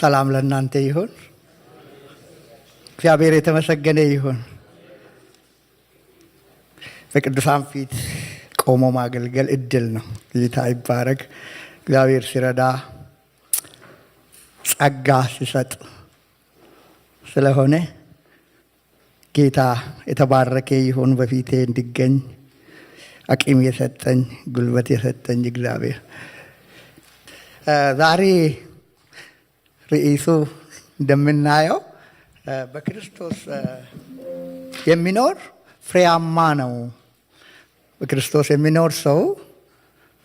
ሰላም ለእናንተ ይሁን። እግዚአብሔር የተመሰገነ ይሁን። በቅዱሳን ፊት ቆሞ ማገልገል እድል ነው። ጌታ ይባረክ። እግዚአብሔር ሲረዳ ጸጋ ሲሰጥ ስለሆነ ጌታ የተባረከ ይሁን። በፊቴ እንድገኝ አቅም የሰጠኝ ጉልበት የሰጠኝ እግዚአብሔር ዛሬ ርዕሱ እንደምናየው በክርስቶስ የሚኖር ፍሬያማ ነው። በክርስቶስ የሚኖር ሰው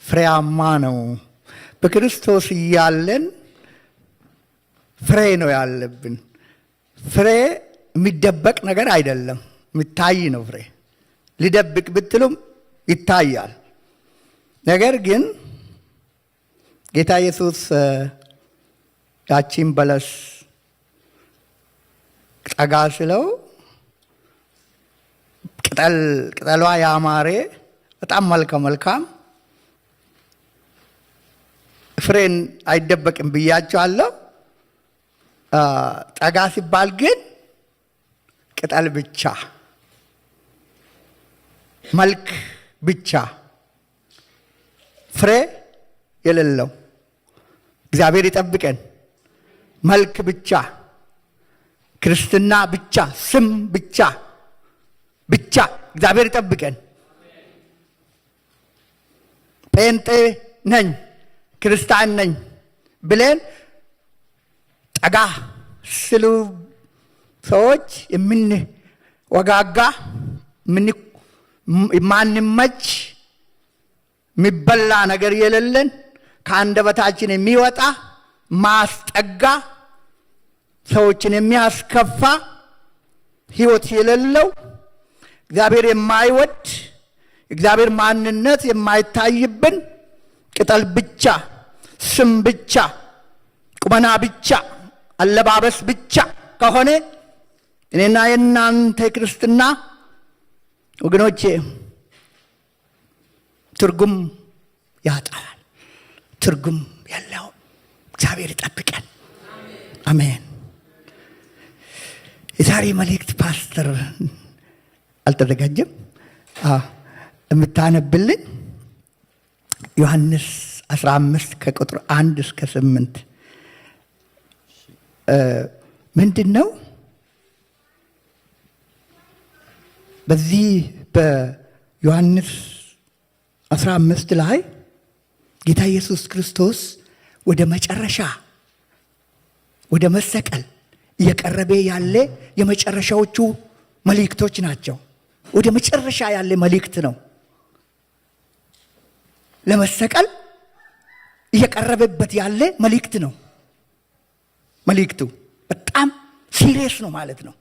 ፍሬያማ ነው። በክርስቶስ እያለን ፍሬ ነው ያለብን። ፍሬ የሚደበቅ ነገር አይደለም፣ የሚታይ ነው። ፍሬ ሊደብቅ ብትሉም ይታያል። ነገር ግን ጌታ ኢየሱስ ያቺን በለስ ጠጋ ስለው ቅጠሏ ያማረ በጣም መልካም ፍሬን አይደበቅም ብያቸዋለሁ። ጠጋ ሲባል ግን ቅጠል ብቻ መልክ ብቻ ፍሬ የሌለው እግዚአብሔር ይጠብቀን። መልክ ብቻ ክርስትና ብቻ ስም ብቻ እግዚአብሔር ይጠብቀን። ጴንጤ ነኝ ክርስቲያን ነኝ ብለን ጠጋ ስሉ ሰዎች የምንወጋጋ ማንመች የሚበላ ነገር የሌለን ከአንደበታችን የሚወጣ ማስጠጋ ሰዎችን የሚያስከፋ ሕይወት የሌለው እግዚአብሔር የማይወድ እግዚአብሔር ማንነት የማይታይብን ቅጠል ብቻ ስም ብቻ ቁመና ብቻ አለባበስ ብቻ ከሆነ እኔና የእናንተ ክርስትና ወገኖቼ ትርጉም ያጣል። ትርጉም ያለው እግዚአብሔር ይጠብቀን። አሜን። የዛሬ መልእክት ፓስተር አልተዘጋጀም። የምታነብልኝ ዮሐንስ 15 ከቁጥር 1 እስከ 8 ምንድን ነው? በዚህ በዮሐንስ 15 ላይ ጌታ ኢየሱስ ክርስቶስ ወደ መጨረሻ ወደ መሰቀል እየቀረበ ያለ የመጨረሻዎቹ መልእክቶች ናቸው። ወደ መጨረሻ ያለ መልእክት ነው። ለመሰቀል እየቀረበበት ያለ መልእክት ነው። መልእክቱ በጣም ሲሪየስ ነው ማለት ነው።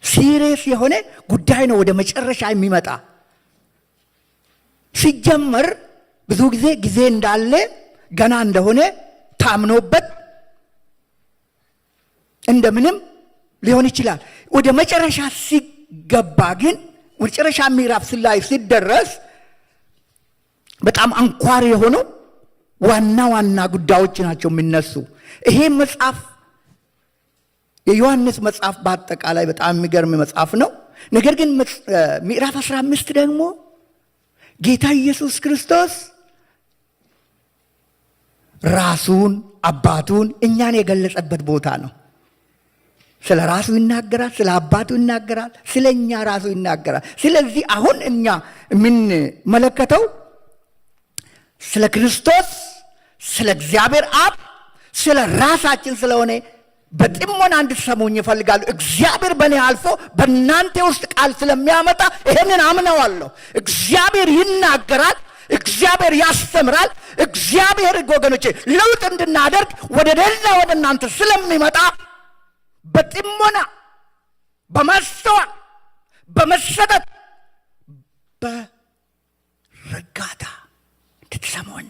ሲሪየስ የሆነ ጉዳይ ነው። ወደ መጨረሻ የሚመጣ ሲጀመር ብዙ ጊዜ እንዳለ ገና እንደሆነ ታምኖበት እንደምንም ሊሆን ይችላል። ወደ መጨረሻ ሲገባ ግን መጨረሻ ምዕራፍ ላይ ሲደረስ በጣም አንኳር የሆኑ ዋና ጉዳዮች ናቸው የሚነሱ። ይሄ መጽሐፍ የዮሐንስ መጽሐፍ በአጠቃላይ በጣም የሚገርም መጽሐፍ ነው። ነገር ግን ምዕራፍ 15 ደግሞ ጌታ ኢየሱስ ክርስቶስ ራሱን አባቱን እኛን የገለጸበት ቦታ ነው። ስለ ራሱ ይናገራል፣ ስለ አባቱ ይናገራል፣ ስለ እኛ ራሱ ይናገራል። ስለዚህ አሁን እኛ የምንመለከተው ስለ ክርስቶስ፣ ስለ እግዚአብሔር አብ፣ ስለ ራሳችን ስለሆነ በጥሞና እንድትሰሙኝ እፈልጋለሁ። እግዚአብሔር በእኔ አልፎ በእናንተ ውስጥ ቃል ስለሚያመጣ ይህንን አምነዋለሁ። እግዚአብሔር ይናገራል፣ እግዚአብሔር ያስተምራል። እግዚአብሔር ወገኖቼ ለውጥ እንድናደርግ ወደ እናንተ ስለሚመጣ በጥሞና በማስተዋል በመሰጠት በረጋታ እንድትሰሙኝ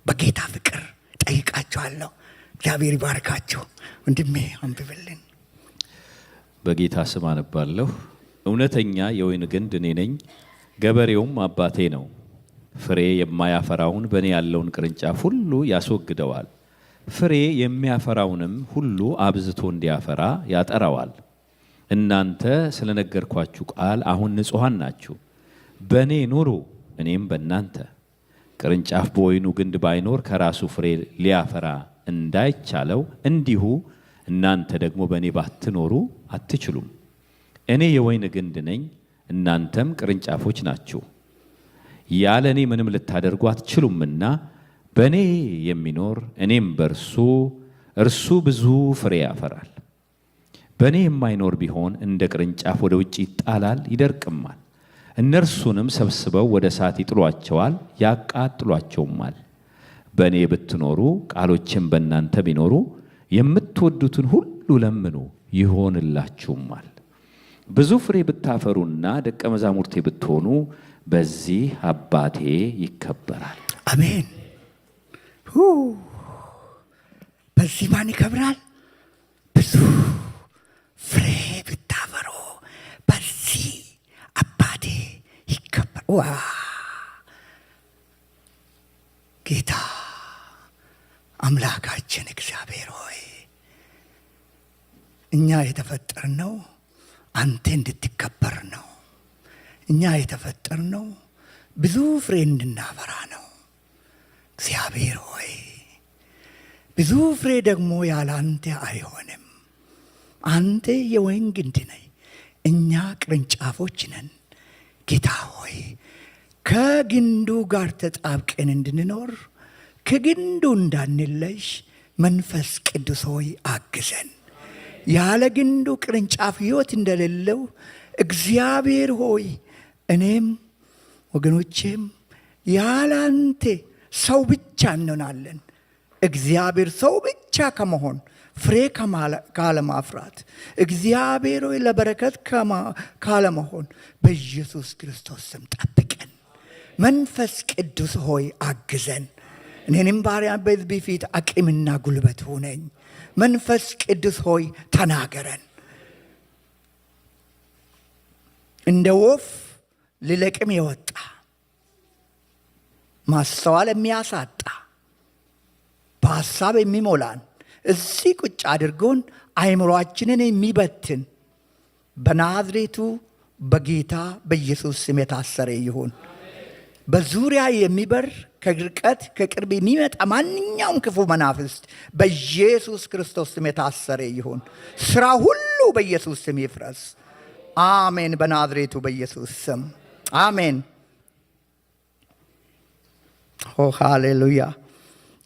በጌታ ፍቅር ጠይቃችኋለሁ። እግዚአብሔር ይባርካችሁ። ወንድሜ አንብብልን። በጌታ ስም አነባለሁ። እውነተኛ የወይን ግንድ እኔ ነኝ፣ ገበሬውም አባቴ ነው። ፍሬ የማያፈራውን በእኔ ያለውን ቅርንጫፍ ሁሉ ያስወግደዋል፣ ፍሬ የሚያፈራውንም ሁሉ አብዝቶ እንዲያፈራ ያጠራዋል። እናንተ ስለነገርኳችሁ ቃል አሁን ንጹሐን ናችሁ። በእኔ ኑሩ፣ እኔም በእናንተ። ቅርንጫፍ በወይኑ ግንድ ባይኖር ከራሱ ፍሬ ሊያፈራ እንዳይቻለው እንዲሁ እናንተ ደግሞ በእኔ ባትኖሩ አትችሉም። እኔ የወይን ግንድ ነኝ፣ እናንተም ቅርንጫፎች ናችሁ። ያለ እኔ ምንም ልታደርጉ አትችሉምና በእኔ የሚኖር እኔም በእርሱ እርሱ ብዙ ፍሬ ያፈራል። በእኔ የማይኖር ቢሆን እንደ ቅርንጫፍ ወደ ውጭ ይጣላል፣ ይደርቅማል። እነርሱንም ሰብስበው ወደ እሳት ይጥሏቸዋል፣ ያቃጥሏቸውማል። በእኔ ብትኖሩ ቃሎችም በእናንተ ቢኖሩ የምትወዱትን ሁሉ ለምኑ ይሆንላችሁማል። ብዙ ፍሬ ብታፈሩና ደቀ መዛሙርቴ ብትሆኑ በዚህ አባቴ ይከበራል። አሜን። በዚህ ማን ይከብራል? ብዙ ፍሬ ብታፈሩ በዚህ አባቴ ይከበራል። ጌታ አምላካችን እግዚአብሔር ሆይ እኛ የተፈጠርነው አንተ እንድትከበር ነው። እኛ የተፈጠርነው ብዙ ፍሬ እንድናፈራ ነው። እግዚአብሔር ሆይ ብዙ ፍሬ ደግሞ ያለ አንተ አይሆንም። አንተ የወይን ግንድ ነህ፣ እኛ ቅርንጫፎች ነን። ጌታ ሆይ ከግንዱ ጋር ተጣብቀን እንድንኖር ከግንዱ እንዳንለይ መንፈስ ቅዱስ ሆይ አግዘን። ያለ ግንዱ ቅርንጫፍ ሕይወት እንደሌለው እግዚአብሔር ሆይ እኔም ወገኖቼም ያለ አንተ ሰው ብቻ እንሆናለን። እግዚአብሔር ሰው ብቻ ከመሆን ፍሬ ካለማፍራት እግዚአብሔር ሆይ ለበረከት ካለመሆን በኢየሱስ ክርስቶስ ስም ጠብቀን። መንፈስ ቅዱስ ሆይ አግዘን። እኔንም ባሪያ በሕዝብህ ፊት አቅምና ጉልበት ሁነኝ። መንፈስ ቅዱስ ሆይ ተናገረን። እንደ ወፍ ሊለቅም የወጣ ማስተዋል የሚያሳጣ በሐሳብ የሚሞላን እዚህ ቁጭ አድርጎን አእምሮአችንን የሚበትን በናዝሬቱ በጌታ በኢየሱስ ስም የታሰረ ይሁን። በዙሪያ የሚበር ከርቀት ከቅርብ የሚመጣ ማንኛውም ክፉ መናፍስት በኢየሱስ ክርስቶስ ስም የታሰረ ይሁን። ስራ ሁሉ በኢየሱስ ስም ይፍረስ። አሜን። በናዝሬቱ በኢየሱስ ስም አሜን። ኦ ሃሌሉያ።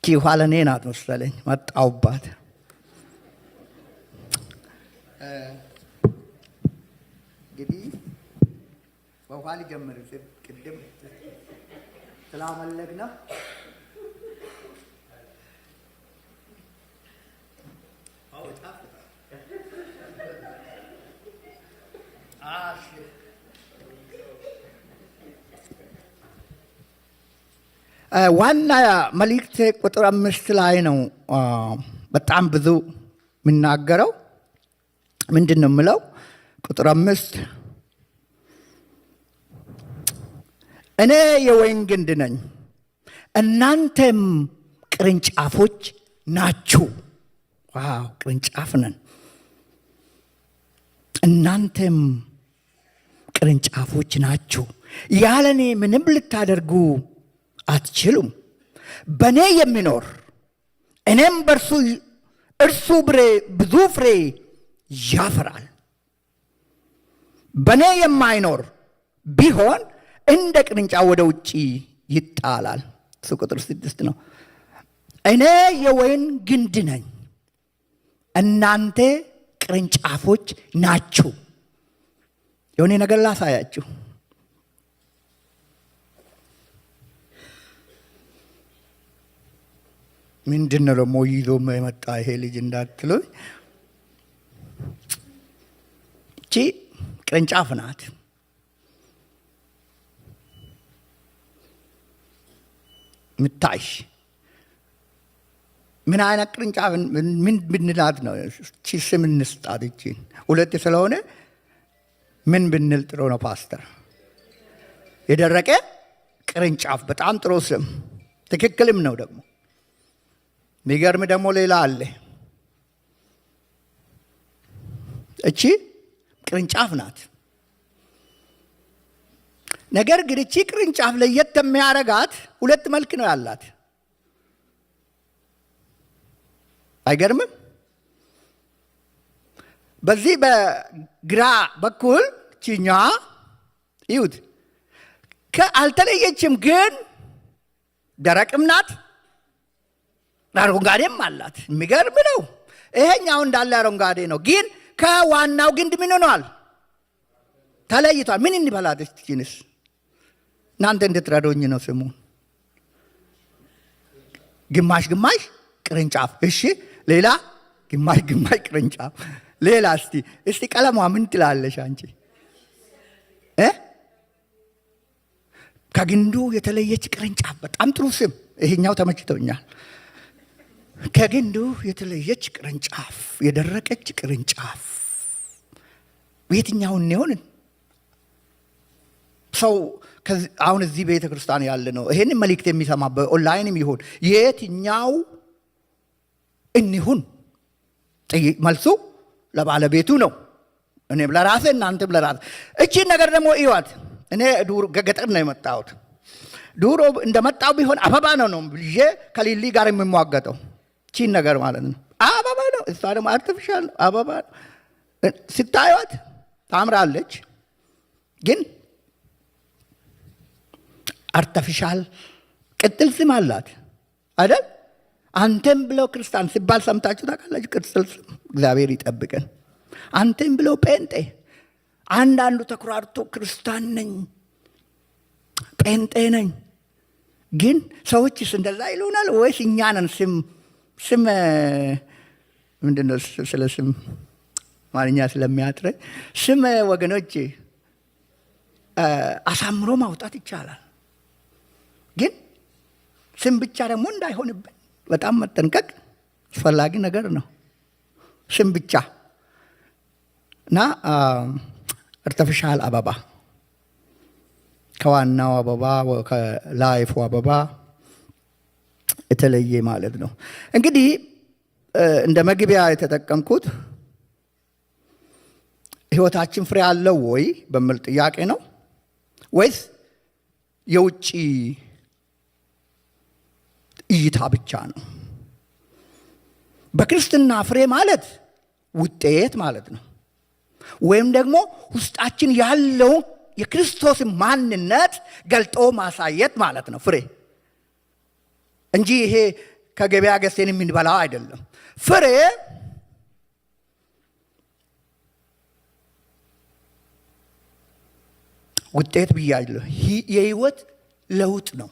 ኋላ እኔ ናት መሰለኝ መጣሁባት። እንግዲህ በውሃ ሊጀምር ቅድም ስላመለክ ነው። ዋና መልእክት ቁጥር 5 ላይ ነው በጣም ብዙ የሚናገረው። ምንድን ነው የምለው? ቁጥር 5 እኔ የወይን ግንድ ነኝ፣ እናንተም ቅርንጫፎች ናችሁ። ዋው! ቅርንጫፍ ነን። እናንተም ቅርንጫፎች ናችሁ። ያለ እኔ ምንም ልታደርጉ አትችሉም። በእኔ የሚኖር እኔም በእርሱ እርሱ ብዙ ፍሬ ያፈራል። በእኔ የማይኖር ቢሆን እንደ ቅርንጫፍ ወደ ውጭ ይጣላል። እሱ ቁጥር 6 ነው። እኔ የወይን ግንድ ነኝ፣ እናንተ ቅርንጫፎች ናችሁ። የሆነ ነገር ላሳያችሁ። ምንድን ነው ደግሞ ይዞ የመጣ ይሄ ልጅ እንዳትሉኝ፣ እቺ ቅርንጫፍ ናት። ምታይሽ ምን አይነት ቅርንጫፍ ምን ብንላት ነው? እቺ ስም እንስጣት። እቺ ሁለት ስለሆነ ምን ብንል ጥሩ ነው ፓስተር? የደረቀ ቅርንጫፍ። በጣም ጥሩ ስም፣ ትክክልም ነው ደግሞ። ሚገርም ደግሞ ሌላ አለ። እቺ ቅርንጫፍ ናት። ነገር ግን እቺ ቅርንጫፍ ለየት የሚያረጋት ሁለት መልክ ነው ያላት። አይገርምም? በዚህ በግራ በኩል ቺኛ ይሁት ከአልተለየችም፣ ግን ደረቅም ናት፣ አረንጓዴም አላት። የሚገርም ነው። ይሄኛው እንዳለ አረንጓዴ ነው፣ ግን ከዋናው ግንድ ምን ሆኗል? ተለይቷል። ምን እንበላት እስኪንስ? እናንተ እንድትረዱኝ ነው ስሙ። ግማሽ ግማሽ ቅርንጫፍ። እሺ፣ ሌላ ግማሽ ግማሽ ቅርንጫፍ። ሌላ እስቲ ቀለሟ ምን ትላለሽ አንቺ? ከግንዱ የተለየች ቅርንጫፍ። በጣም ጥሩ ስም። ይሄኛው ተመችቶኛል። ከግንዱ የተለየች ቅርንጫፍ፣ የደረቀች ቅርንጫፍ። የትኛውን ይሆን ሰው? አሁን እዚህ ቤተ ክርስቲያን ያለ ነው ይሄንን መልእክት የሚሰማ በኦንላይንም ይሁን የትኛው እንሁን? መልሱ ለባለቤቱ ነው። እኔም ለራሴ እናንተም ለራሴ። እቺን ነገር ደግሞ እዩዋት። እኔ ዱር ገጠር ነው የመጣሁት። ዱሮ እንደመጣው ቢሆን አበባ ነው ብዬ ከሊሊ ጋር የሚሟገጠው። እቺን ነገር ማለት ነው አበባ ነው። እሷ ደግሞ አርቲፊሻል ነው፣ አበባ ነው። ስታዩት ታምራለች፣ ግን አርቲፊሻል ቅጥል ስም አላት አይደል? አንተም ብለው ክርስቲያን ሲባል ሰምታችሁ ታውቃላችሁ? ቅጥል ስም። እግዚአብሔር ይጠብቀን። አንተም ብለው ጴንጤ። አንዳንዱ ተኩራርቶ ክርስቲያን ነኝ ጴንጤ ነኝ። ግን ሰዎችስ እንደዛ ይሉናል ወይስ እኛ ነን ስም ምንድን ነው? ስለ ስም ማንኛ ስለሚያጥረኝ ስም ወገኖች አሳምሮ ማውጣት ይቻላል። ግን ስም ብቻ ደግሞ እንዳይሆንብን በጣም መጠንቀቅ አስፈላጊ ነገር ነው። ስም ብቻ እና አርቲፊሻል አበባ ከዋናው አበባ ከላይፉ አበባ የተለየ ማለት ነው። እንግዲህ እንደ መግቢያ የተጠቀምኩት ህይወታችን ፍሬ አለው ወይ በሚል ጥያቄ ነው ወይስ የውጭ እይታ ብቻ ነው? በክርስትና ፍሬ ማለት ውጤት ማለት ነው፣ ወይም ደግሞ ውስጣችን ያለው የክርስቶስ ማንነት ገልጦ ማሳየት ማለት ነው ፍሬ እንጂ ይሄ ከገበያ ገዝተን የምንበላው አይደለም። ፍሬ ውጤት ብያለሁ። የህይወት ለውጥ ነው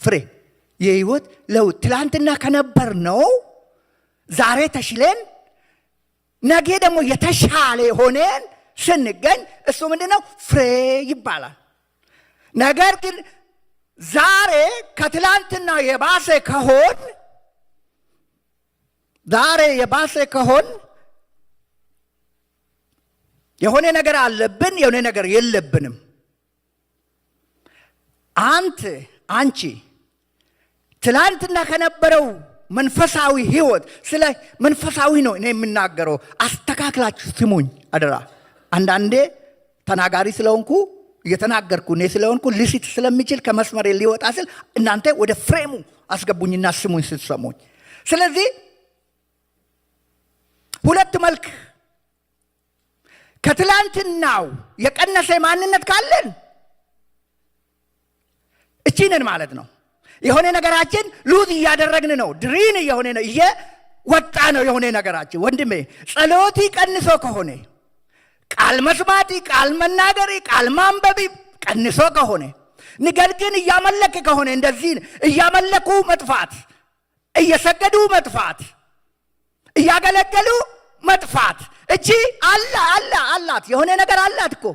ፍሬ። የህይወት ለውጥ ትላንትና ከነበር ነው ዛሬ ተሽለን ነገ ደግሞ የተሻለ ሆነን ስንገኝ እሱ ምንድነው? ፍሬ ይባላል። ነገር ግን ዛሬ ከትላንትና የባሰ ከሆን የሆነ ነገር አለብን፣ የሆነ ነገር የለብንም። አንቺ ትላንትና ከነበረው መንፈሳዊ ህይወት ስለ መንፈሳዊ ነው እኔ የምናገረው። አስተካክላችሁ ስሙኝ አደራ። አንዳንዴ ተናጋሪ ስለሆንኩ እየተናገርኩ እኔ ስለሆንኩ ልስት ስለሚችል ከመስመር ሊወጣ ስል እናንተ ወደ ፍሬሙ አስገቡኝና ስሙኝ ስትሰሙኝ። ስለዚህ ሁለት መልክ ከትላንትናው የቀነሰ ማንነት ካለን እቺንን ማለት ነው። የሆነ ነገራችን ሉዝ እያደረግን ነው፣ ድሪን የሆነ ነው እየወጣ ነው የሆነ ነገራችን። ወንድሜ ጸሎቲ ቀንሶ ከሆነ ቃል መስማቲ፣ ቃል መናገሪ፣ ቃል ማንበቢ ቀንሶ ከሆነ ነገር ግን እያመለክ ከሆነ እንደዚህ እያመለኩ መጥፋት፣ እየሰገዱ መጥፋት፣ እያገለገሉ መጥፋት። እቺ አላት የሆነ ነገር አላት እኮ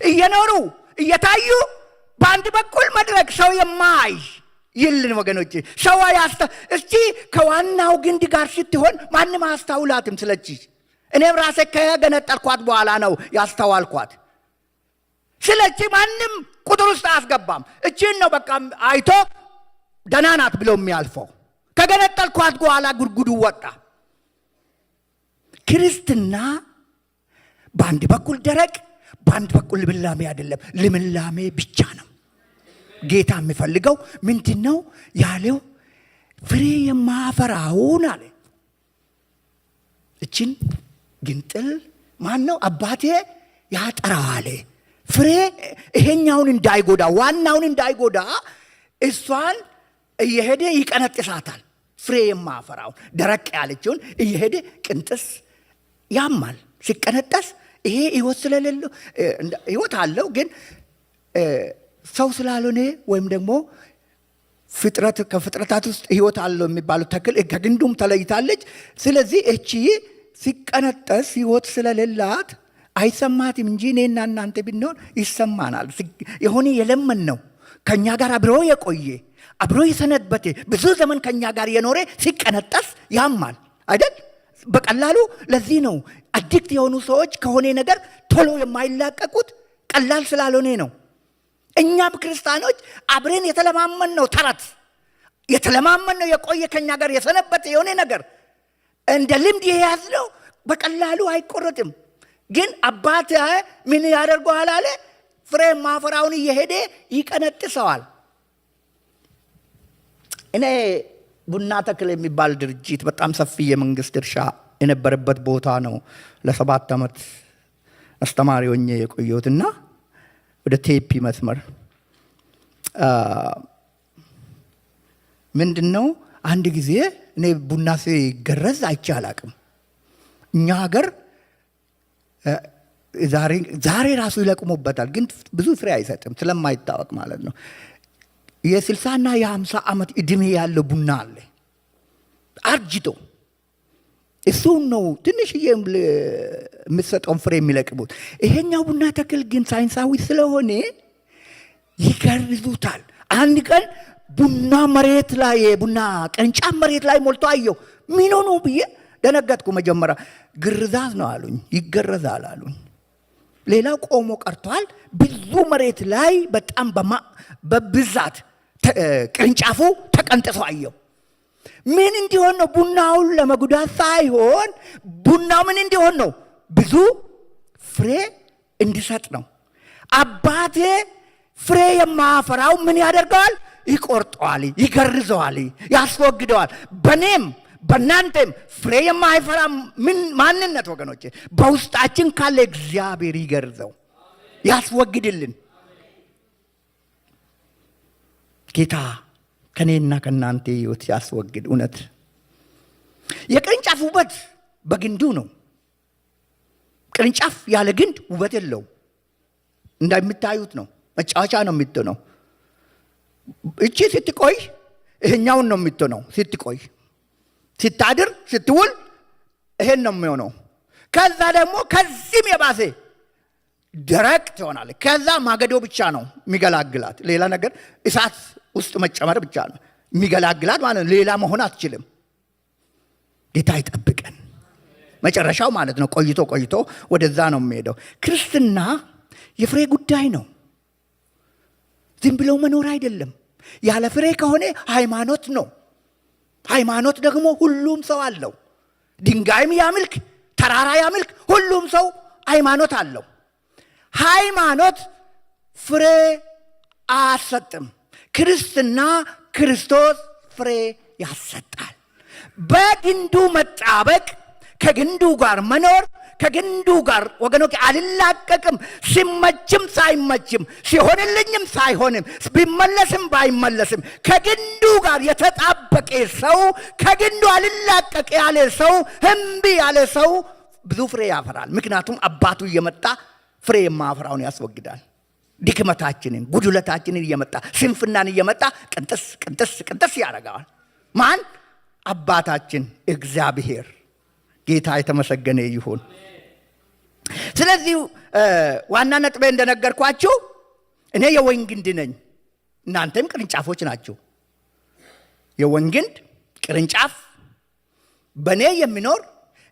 እየኖሩ እየታዩ በአንድ በኩል መድረክ ሰው የማይ ይልን ወገኖች ሰው እስቲ ከዋናው ግንድ ጋር ስትሆን ማንም አስተውላትም። ስለዚህ እኔም ራሴ ከገነጠልኳት በኋላ ነው ያስተዋልኳት። ስለዚህ ማንም ቁጥር ውስጥ አያስገባም። እቺን ነው በቃ አይቶ ደህና ናት ብሎ የሚያልፈው። ከገነጠልኳት በኋላ ጉድጉዱ ወጣ። ክርስትና በአንድ በኩል ደረቅ፣ በአንድ በኩል ልምላሜ አይደለም፣ ልምላሜ ብቻ ነው። ጌታ የሚፈልገው ምንድን ነው ያለው? ፍሬ የማፈራውን አለ። እችን ግንጥል ማን ነው? አባቴ ያጠራዋል። ፍሬ ይሄኛውን እንዳይጎዳ፣ ዋናውን እንዳይጎዳ እሷን እየሄደ ይቀነጥሳታል። ፍሬ የማፈራውን ደረቅ ያለችውን እየሄደ ቅንጥስ ያማል። ሲቀነጠስ ይሄ ህይወት ስለሌለው ህይወት አለው ግን ሰው ስላልሆነ ወይም ደግሞ ፍጥረት ከፍጥረታት ውስጥ ህይወት አለው የሚባለው ተክል ከግንዱም ተለይታለች። ስለዚህ እቺ ሲቀነጠስ ህይወት ስለሌላት አይሰማትም እንጂ እኔና እናንተ ብንሆን ይሰማናል። የሆነ የለመን ነው ከኛ ጋር አብሮ የቆየ አብሮ የሰነበተ ብዙ ዘመን ከኛ ጋር የኖረ ሲቀነጠስ ያማል አይደል? በቀላሉ ለዚህ ነው አዲክት የሆኑ ሰዎች ከሆነ ነገር ቶሎ የማይላቀቁት ቀላል ስላልሆነ ነው። እኛም ክርስቲያኖች አብረን የተለማመን ነው ተረት የተለማመን ነው የቆየ ከኛ ጋር የሰነበተ የሆነ ነገር እንደ ልምድ የያዝነው በቀላሉ አይቆረጥም። ግን አባት ምን ያደርገዋል አለ? ፍሬ ማፈራውን እየሄደ ይቀነጥሰዋል። እኔ ቡና ተክል የሚባል ድርጅት በጣም ሰፊ የመንግስት እርሻ የነበረበት ቦታ ነው ለ7 ዓመት አስተማሪ ሆኜ የቆየሁትና ወደ ቴፒ መስመር ምንድነው አንድ ጊዜ እኔ ቡና ሲገረዝ አይቼ አላቅም። እኛ ሀገር ዛሬ ራሱ ይለቅሙበታል፣ ግን ብዙ ፍሬ አይሰጥም ስለማይታወቅ ማለት ነው። የ60 እና የ50 ዓመት ዕድሜ ያለው ቡና አለ አርጅቶ፣ እሱን ነው ትንሽዬ የምትሰጠውን ፍሬ የሚለቅሙት። ይሄኛው ቡና ተክል ግን ሳይንሳዊ ስለሆነ ይገርዙታል። አንድ ቀን ቡና መሬት ላይ ቡና ቅርንጫፍ መሬት ላይ ሞልቶ አየሁ። ምን ሆኖ ብዬ ደነገጥኩ። መጀመሪያ ግርዛት ነው አሉኝ፣ ይገረዛል አሉኝ። ሌላው ቆሞ ቀርቷል። ብዙ መሬት ላይ በጣም በብዛት ቅርንጫፉ ተቀንጥሶ አየሁ። ምን እንዲሆን ነው? ቡናውን ለመጉዳት ሳይሆን ቡናው ምን እንዲሆን ነው? ብዙ ፍሬ እንዲሰጥ ነው። አባቴ ፍሬ የማፈራው ምን ያደርገዋል? ይቆርጠዋል፣ ይገርዘዋል፣ ያስወግደዋል። በኔም በእናንተም ፍሬ የማይፈራ ማንነት ወገኖቼ በውስጣችን ካለ እግዚአብሔር ይገርዘው፣ ያስወግድልን። ጌታ ከኔና ከናንተ ህይወት ያስወግድ። እውነት የቅርንጫፍ ውበት በግንዱ ነው። ቅርንጫፍ ያለ ግንድ ውበት የለው። እንደምታዩት ነው፣ መጫወቻ ነው የምትሆነው። እቺ ስትቆይ ይሄኛውን ነው የምትሆነው። ስትቆይ ስታድር ስትውል ይሄን ነው የሚሆነው። ከዛ ደግሞ ከዚህም የባሰ ደረቅ ትሆናለች። ከዛ ማገዶ ብቻ ነው የሚገላግላት። ሌላ ነገር እሳት ውስጥ መጨመር ብቻ ነው የሚገላግላት ማለት ነው። ሌላ መሆን አትችልም። ጌታ ይጠብቀን። መጨረሻው ማለት ነው ቆይቶ ቆይቶ ወደዛ ነው የሚሄደው። ክርስትና የፍሬ ጉዳይ ነው። ዝም ብለው መኖር አይደለም። ያለ ፍሬ ከሆነ ሃይማኖት ነው። ሃይማኖት ደግሞ ሁሉም ሰው አለው። ድንጋይም ያምልክ ተራራ ያምልክ፣ ሁሉም ሰው ሃይማኖት አለው። ሃይማኖት ፍሬ አያሰጥም። ክርስትና ክርስቶስ ፍሬ ያሰጣል። በግንዱ መጣበቅ፣ ከግንዱ ጋር መኖር፣ ከግንዱ ጋር ወገኖች አልላቀቅም። ሲመችም ሳይመችም፣ ሲሆንልኝም ሳይሆንም፣ ቢመለስም ባይመለስም ከግንዱ ጋር የተጣበቀ ሰው፣ ከግንዱ አልላቀቅ ያለ ሰው፣ እምቢ ያለ ሰው ብዙ ፍሬ ያፈራል። ምክንያቱም አባቱ እየመጣ ፍሬ የማያፈራውን ያስወግዳል። ድክመታችንን፣ ጉድለታችንን እየመጣ ስንፍናን እየመጣ ቅንጥስ ቅንጥስ ቅንጥስ ያደርገዋል። ማን? አባታችን እግዚአብሔር። ጌታ የተመሰገነ ይሁን። ስለዚህ ዋና ነጥቤ እንደነገርኳችሁ እኔ የወይን ግንድ ነኝ፣ እናንተም ቅርንጫፎች ናችሁ። የወይን ግንድ ቅርንጫፍ በእኔ የሚኖር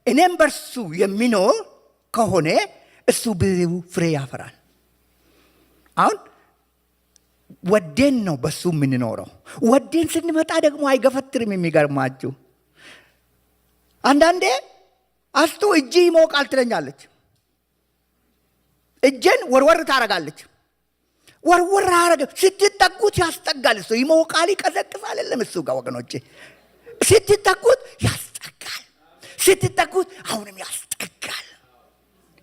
እኔም በርሱ የሚኖር ከሆነ እሱ ብዙ ፍሬ ያፈራል። አሁን ወደን ነው በሱ የምንኖረው። ወደን ስንመጣ ደግሞ አይገፈትርም። የሚገርማችሁ አንዳንዴ አስቱ እጅ ይሞቃል ትለኛለች። እጄን ወርወር ታረጋለች። ወርወር አረገ ስትጠጉት ያስጠጋል። እሱ ይሞቃል ይቀዘቅዛል። አይደለም እሱ ጋር ወገኖቼ ስትጠጉት ያስጠጋል። ስትጠጉት አሁንም ያስጠጋል።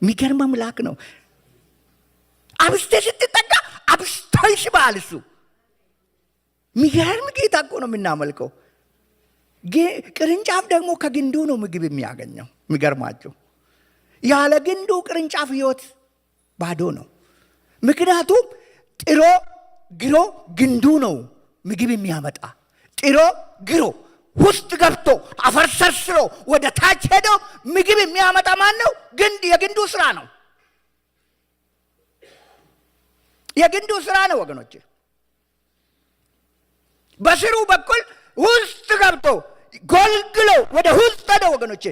የሚገርም አምላክ ነው። አብስተ ስትጠጋ አብስቶ ይስባል። እሱ የሚገርም ጌታ እኮ ነው የምናመልከው። ቅርንጫፍ ደግሞ ከግንዱ ነው ምግብ የሚያገኘው። የሚገርማችሁ ያለ ግንዱ ቅርንጫፍ ህይወት ባዶ ነው። ምክንያቱም ጥሮ ግሮ ግንዱ ነው ምግብ የሚያመጣ። ጥሮ ግሮ ውስጥ ገብቶ አፈር ሰርስሮ ወደ ታች ሄዶ ምግብ የሚያመጣ ማን ነው? ግንድ። የግንዱ ስራ ነው። የግንዱ ስራ ነው ወገኖቼ። በስሩ በኩል ውስጥ ገብቶ ጎልግሎ ወደ ውስጥ ሄዶ ወገኖቼ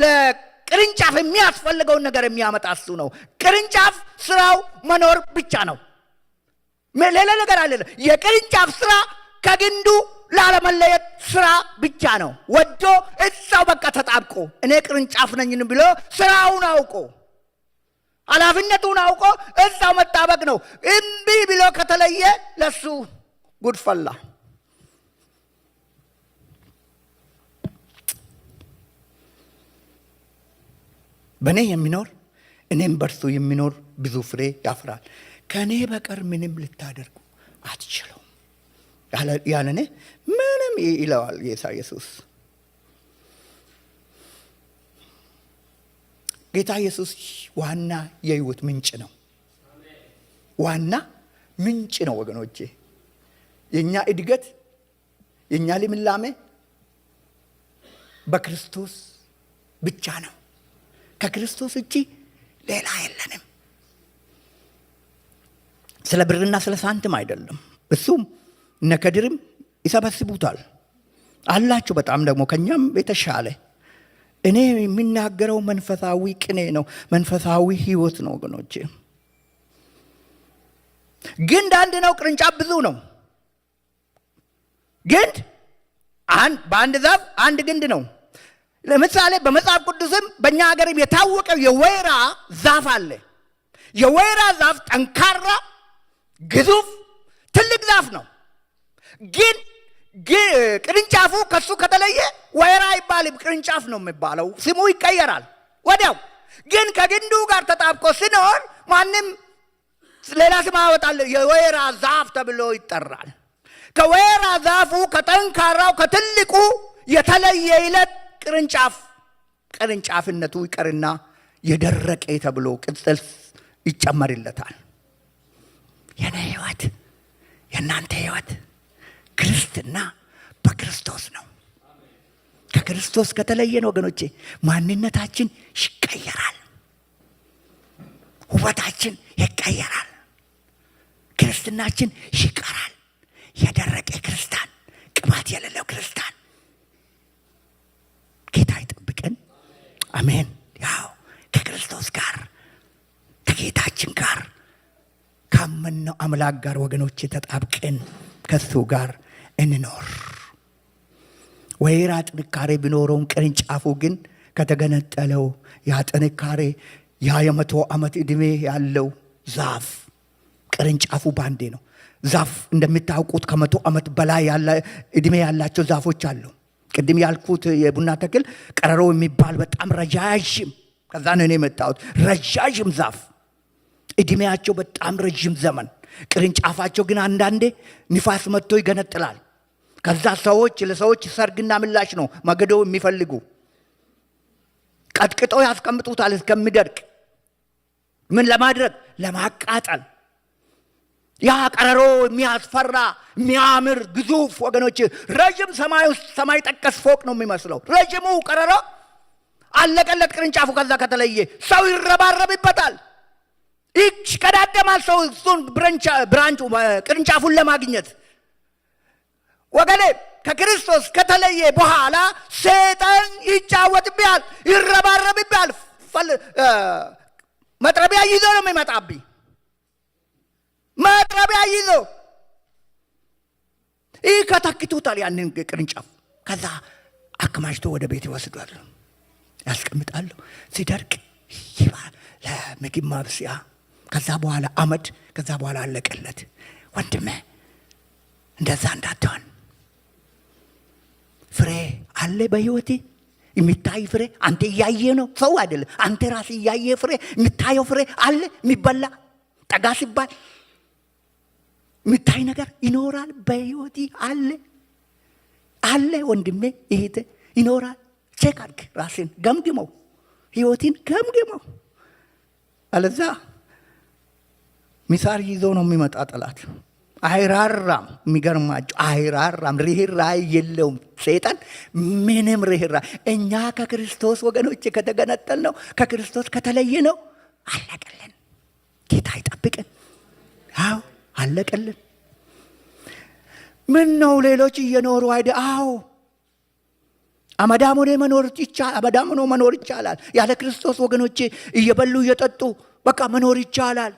ለቅርንጫፍ የሚያስፈልገውን ነገር የሚያመጣ እሱ ነው። ቅርንጫፍ ስራው መኖር ብቻ ነው። ሌላ ነገር አለ። የቅርንጫፍ ስራ ከግንዱ ላለመለየት ስራ ብቻ ነው። ወዶ እዛው በቃ ተጣብቆ እኔ ቅርንጫፍ ነኝ ብሎ ስራውን አውቆ ኃላፊነቱን አውቆ እዛው መጣበቅ ነው። እምቢ ብሎ ከተለየ ለሱ ጉድፈላ። በእኔ የሚኖር እኔም በርሱ የሚኖር ብዙ ፍሬ ያፈራል። ከእኔ በቀር ምንም ልታደርጉ አትችሉም። ያለ እኔ ምንም ይለዋል ጌታ ኢየሱስ። ጌታ ኢየሱስ ዋና የህይወት ምንጭ ነው። ዋና ምንጭ ነው ወገኖቼ። የኛ እድገት የኛ ልምላሜ በክርስቶስ ብቻ ነው። ከክርስቶስ ውጪ ሌላ የለንም። ስለ ብርና ስለ ሳንቲም አይደለም። እሱም እነ ከድርም ይሰበስቡታል አላቸው። በጣም ደግሞ ከኛም የተሻለ። እኔ የሚናገረው መንፈሳዊ ቅኔ ነው፣ መንፈሳዊ ህይወት ነው ወገኖቼ። ግንድ አንድ ነው፣ ቅርንጫፍ ብዙ ነው። ግንድ በአንድ ዛፍ አንድ ግንድ ነው። ለምሳሌ በመጽሐፍ ቅዱስም በእኛ ሀገርም የታወቀው የወይራ ዛፍ አለ። የወይራ ዛፍ ጠንካራ ግዙፍ ትልቅ ዛፍ ነው። ግን ቅርንጫፉ ከሱ ከተለየ ወይራ አይባልም፣ ቅርንጫፍ ነው የሚባለው። ስሙ ይቀየራል ወዲያው። ግን ከግንዱ ጋር ተጣብቆ ሲኖር ማንም ሌላ ስም ያወጣል። የወይራ ዛፍ ተብሎ ይጠራል። ከወይራ ዛፉ ከጠንካራው ከትልቁ የተለየ ይለት ቅርንጫፍነቱ ይቀርና የደረቀ ተብሎ ቅጽል ይጨመርለታል። የኔ ህይወት የእናንተ ህይወት ክርስትና በክርስቶስ ነው። ከክርስቶስ ከተለየን ወገኖቼ ማንነታችን ይቀየራል፣ ውበታችን ይቀየራል፣ ክርስትናችን ይቀራል። የደረቀ ክርስቲያን፣ ቅባት የሌለው ክርስቲያን ጌታ ይጠብቀን። አሜን። ያው ከክርስቶስ ጋር ከጌታችን ጋር ካመነው አምላክ ጋር ወገኖቼ ተጣብቀን ከሱ ጋር እንኖር። ወይራ ጥንካሬ ቢኖረውም ቅርንጫፉ ግን ከተገነጠለው ያ ጥንካሬ ያ የ100 ዓመት ዕድሜ ያለው ዛፍ ቅርንጫፉ ባንዴ ነው። ዛፍ እንደምታውቁት ከ100 ዓመት በላይ ያለ ዕድሜ ያላቸው ዛፎች አሉ። ቅድም ያልኩት የቡና ተክል ቀረሮ የሚባል በጣም ረጃጅም፣ ከዛ ነው እኔ የመጣሁት። ረጃጅም ዛፍ ዕድሜያቸው በጣም ረጅም ዘመን፣ ቅርንጫፋቸው ግን አንዳንዴ ንፋስ መጥቶ ይገነጥላል። ከዛ ለሰዎች ሰርግና ምላሽ ነው መገዶ የሚፈልጉ ቀጥቅጠው ያስቀምጡታል እስከሚደርቅ። ምን ለማድረግ? ለማቃጠል። ያ ቀረሮ የሚያስፈራ የሚያምር ግዙፍ ወገኖች ረጅም ሰማይ ጠቀስ ፎቅ ነው የሚመስለው። ረጅሙ ቀረሮ አለቀለት ቅርንጫፉ። ከዛ ከተለየ ሰው ይረባረብበታል፣ ይሽቀዳደማል ሰው እሱን ቅርንጫፉን ለማግኘት። ወገኔ ከክርስቶስ ከተለየ በኋላ ሰይጣን ይጫወትብሃል፣ ይረባረብብሃል። መጥረቢያ ይዞ ነው የሚመጣብኝ። መጥረቢያ ይዞ ይከተክቱታል ያንን ቅርንጫፍ። ከዛ አከማችቶ ወደ ቤት ይወስዷል፣ ያስቀምጣሉ። ሲደርቅ ለምግብ ማብሰያ፣ ከዛ በኋላ አመድ፣ ከዛ በኋላ አለቀለት። ወንድሜ እንደዛ እንዳትሆን። ፍሬ አለ በህይወቴ የሚታይ ፍሬ። አንተ እያየ ነው፣ ሰው አይደለም። አንተ ራስህ እያየ ፍሬ፣ የሚታየው ፍሬ አለ። የሚበላ ጠጋ ሲባል የሚታይ ነገር ይኖራል በህይወቴ አለ አለ። ወንድሜ እህቴ ይኖራል። ቼክ አድርግ፣ ራስን ገምግመው፣ ህይወትን ገምግመው። አለዛ ሚሳር ይዞ ነው የሚመጣ ጠላት። አይራራም። የሚገርማቸው አይራራም። ርህራሄ የለውም ሰይጣን፣ ምንም ርህራሄ። እኛ ከክርስቶስ ወገኖች ከተገነጠል ነው፣ ከክርስቶስ ከተለየ ነው፣ አለቀልን። ጌታ ይጠብቅን። አዎ አለቀልን። ምን ነው ሌሎች እየኖሩ አይደ? አዎ አመዳም ሆኖ መኖር ይቻላል። ያለ ክርስቶስ ወገኖቼ እየበሉ እየጠጡ በቃ መኖር ይቻላል።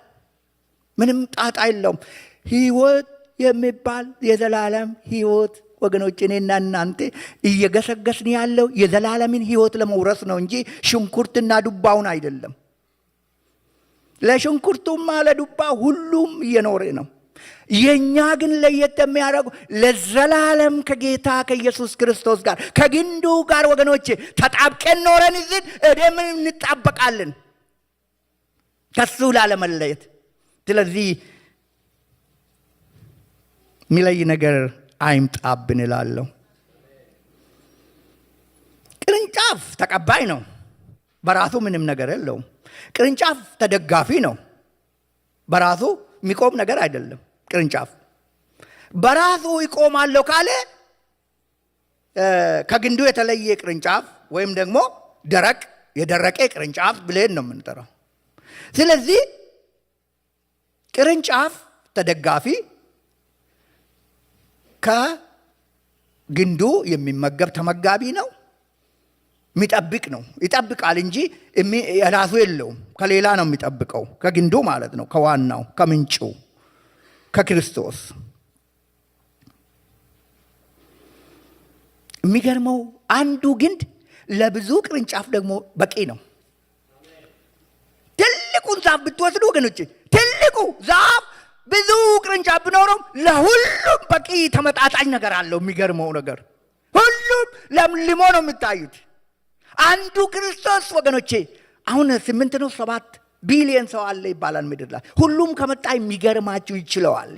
ምንም ጣጣ የለውም። ህይወት የሚባል የዘላለም ህይወት ወገኖች፣ እኔና እናንተ እየገሰገስን ያለው የዘላለምን ህይወት ለመውረስ ነው እንጂ ሽንኩርትና ዱባውን አይደለም። ለሽንኩርቱማ ለዱባ ሁሉም እየኖረ ነው። የኛ ግን ለየት የሚያደርገው ለዘላለም ከጌታ ከኢየሱስ ክርስቶስ ጋር ከግንዱ ጋር ወገኖቼ ተጣብቀን ኖረን ይዝን እደምን እንጣበቃለን ከሱ ላለመለየት። ስለዚህ ሚለይ ነገር አይምጣብን እላለሁ። ቅርንጫፍ ተቀባይ ነው፣ በራሱ ምንም ነገር የለውም። ቅርንጫፍ ተደጋፊ ነው፣ በራሱ የሚቆም ነገር አይደለም። ቅርንጫፍ በራሱ ይቆማለሁ ካለ ከግንዱ የተለየ ቅርንጫፍ ወይም ደግሞ የደረቀ ቅርንጫፍ ብለን ነው የምንጠራው። ስለዚህ ቅርንጫፍ ተደጋፊ፣ ከግንዱ የሚመገብ ተመጋቢ ነው፣ የሚጠብቅ ነው። ይጠብቃል እንጂ የራሱ የለውም። ከሌላ ነው የሚጠብቀው፣ ከግንዱ ማለት ነው፣ ከዋናው ከምንጩ ከክርስቶስ። የሚገርመው አንዱ ግንድ ለብዙ ቅርንጫፍ ደግሞ በቂ ነው። ትልቁን ዛፍ ብትወስዱ ወገኖች፣ ትልቁ ዛፍ ብዙ ቅርንጫፍ ቢኖረው ለሁሉም በቂ ተመጣጣኝ ነገር አለው። የሚገርመው ነገር ሁሉም ለምልሞ ነው የሚታዩት። አንዱ ክርስቶስ ወገኖቼ፣ አሁን 8 ነው 7 ቢሊየን ሰው አለ ይባላል ምድር ላይ። ሁሉም ከመጣ የሚገርማችሁ ይችለዋል።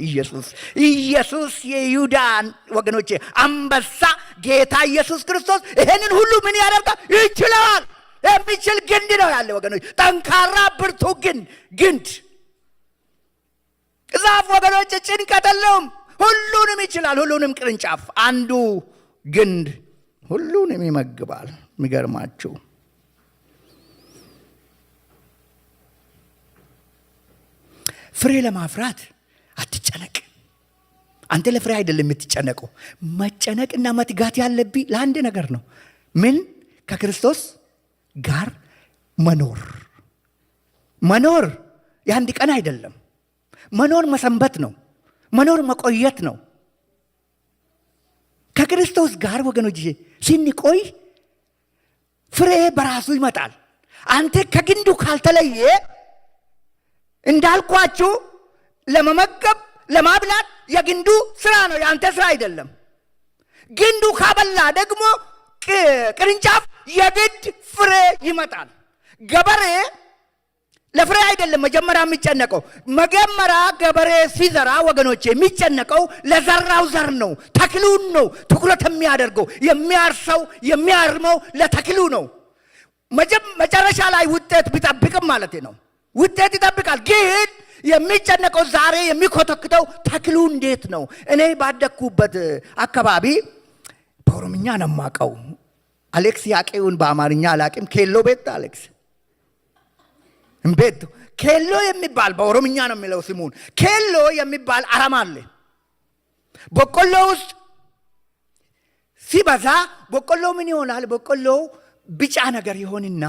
ኢየሱስ የይሁዳን ወገኖቼ አንበሳ ጌታ ኢየሱስ ክርስቶስ ይሄንን ሁሉ ምን ያደርጋል? ይችለዋል። የሚችል ግንድ ነው ያለ ወገኖች፣ ጠንካራ ብርቱ ግንድ ዛፍ ወገኖች፣ ጭንቀት የለውም። ሁሉንም ይችላል። ሁሉንም ቅርንጫፍ አንዱ ግንድ ሁሉንም ይመግባል። የሚገርማችሁ ፍሬ ለማፍራት አትጨነቅ። አንተ ለፍሬ አይደለም የምትጨነቀው። መጨነቅና መትጋት ያለብህ ለአንድ ነገር ነው። ምን? ከክርስቶስ ጋር መኖር የአንድ ቀን አይደለም። መኖር መሰንበት ነው። መኖር መቆየት ነው። ከክርስቶስ ጋር ወገኖች ስንቆይ ፍሬ በራሱ ይመጣል። አንተ ከግንዱ ካልተለየ እንዳልኳችሁ ለመመገብ ለማብላት የግንዱ ስራ ነው፣ የአንተ ስራ አይደለም። ግንዱ ካበላ ደግሞ ቅርንጫፍ የግድ ፍሬ ይመጣል። ገበሬ ለፍሬ አይደለም መጀመሪያ የሚጨነቀው። መጀመሪያ ገበሬ ሲዘራ ወገኖቼ የሚጨነቀው ለዘራው ዘር ነው፣ ተክሉን ነው ትኩረት የሚያደርገው። የሚያርሰው የሚያርመው ለተክሉ ነው። መጨረሻ ላይ ውጤት ቢጠብቅም ማለት ነው፣ ውጤት ይጠብቃል። ግን የሚጨነቀው ዛሬ የሚኮተክተው ተክሉ እንዴት ነው። እኔ ባደኩበት አካባቢ በኦሮምኛ ነው የማውቀው። አሌክስ ያቄውን በአማርኛ አላቅም። ኬሎ ቤት አሌክስ ቤት ኬሎ የሚባል በኦሮምኛ ነው የሚለው ስሙን። ኬሎ የሚባል አረም አለ በቆሎ ውስጥ። ሲበዛ በቆሎ ምን ይሆናል? በቆሎ ቢጫ ነገር ይሆንና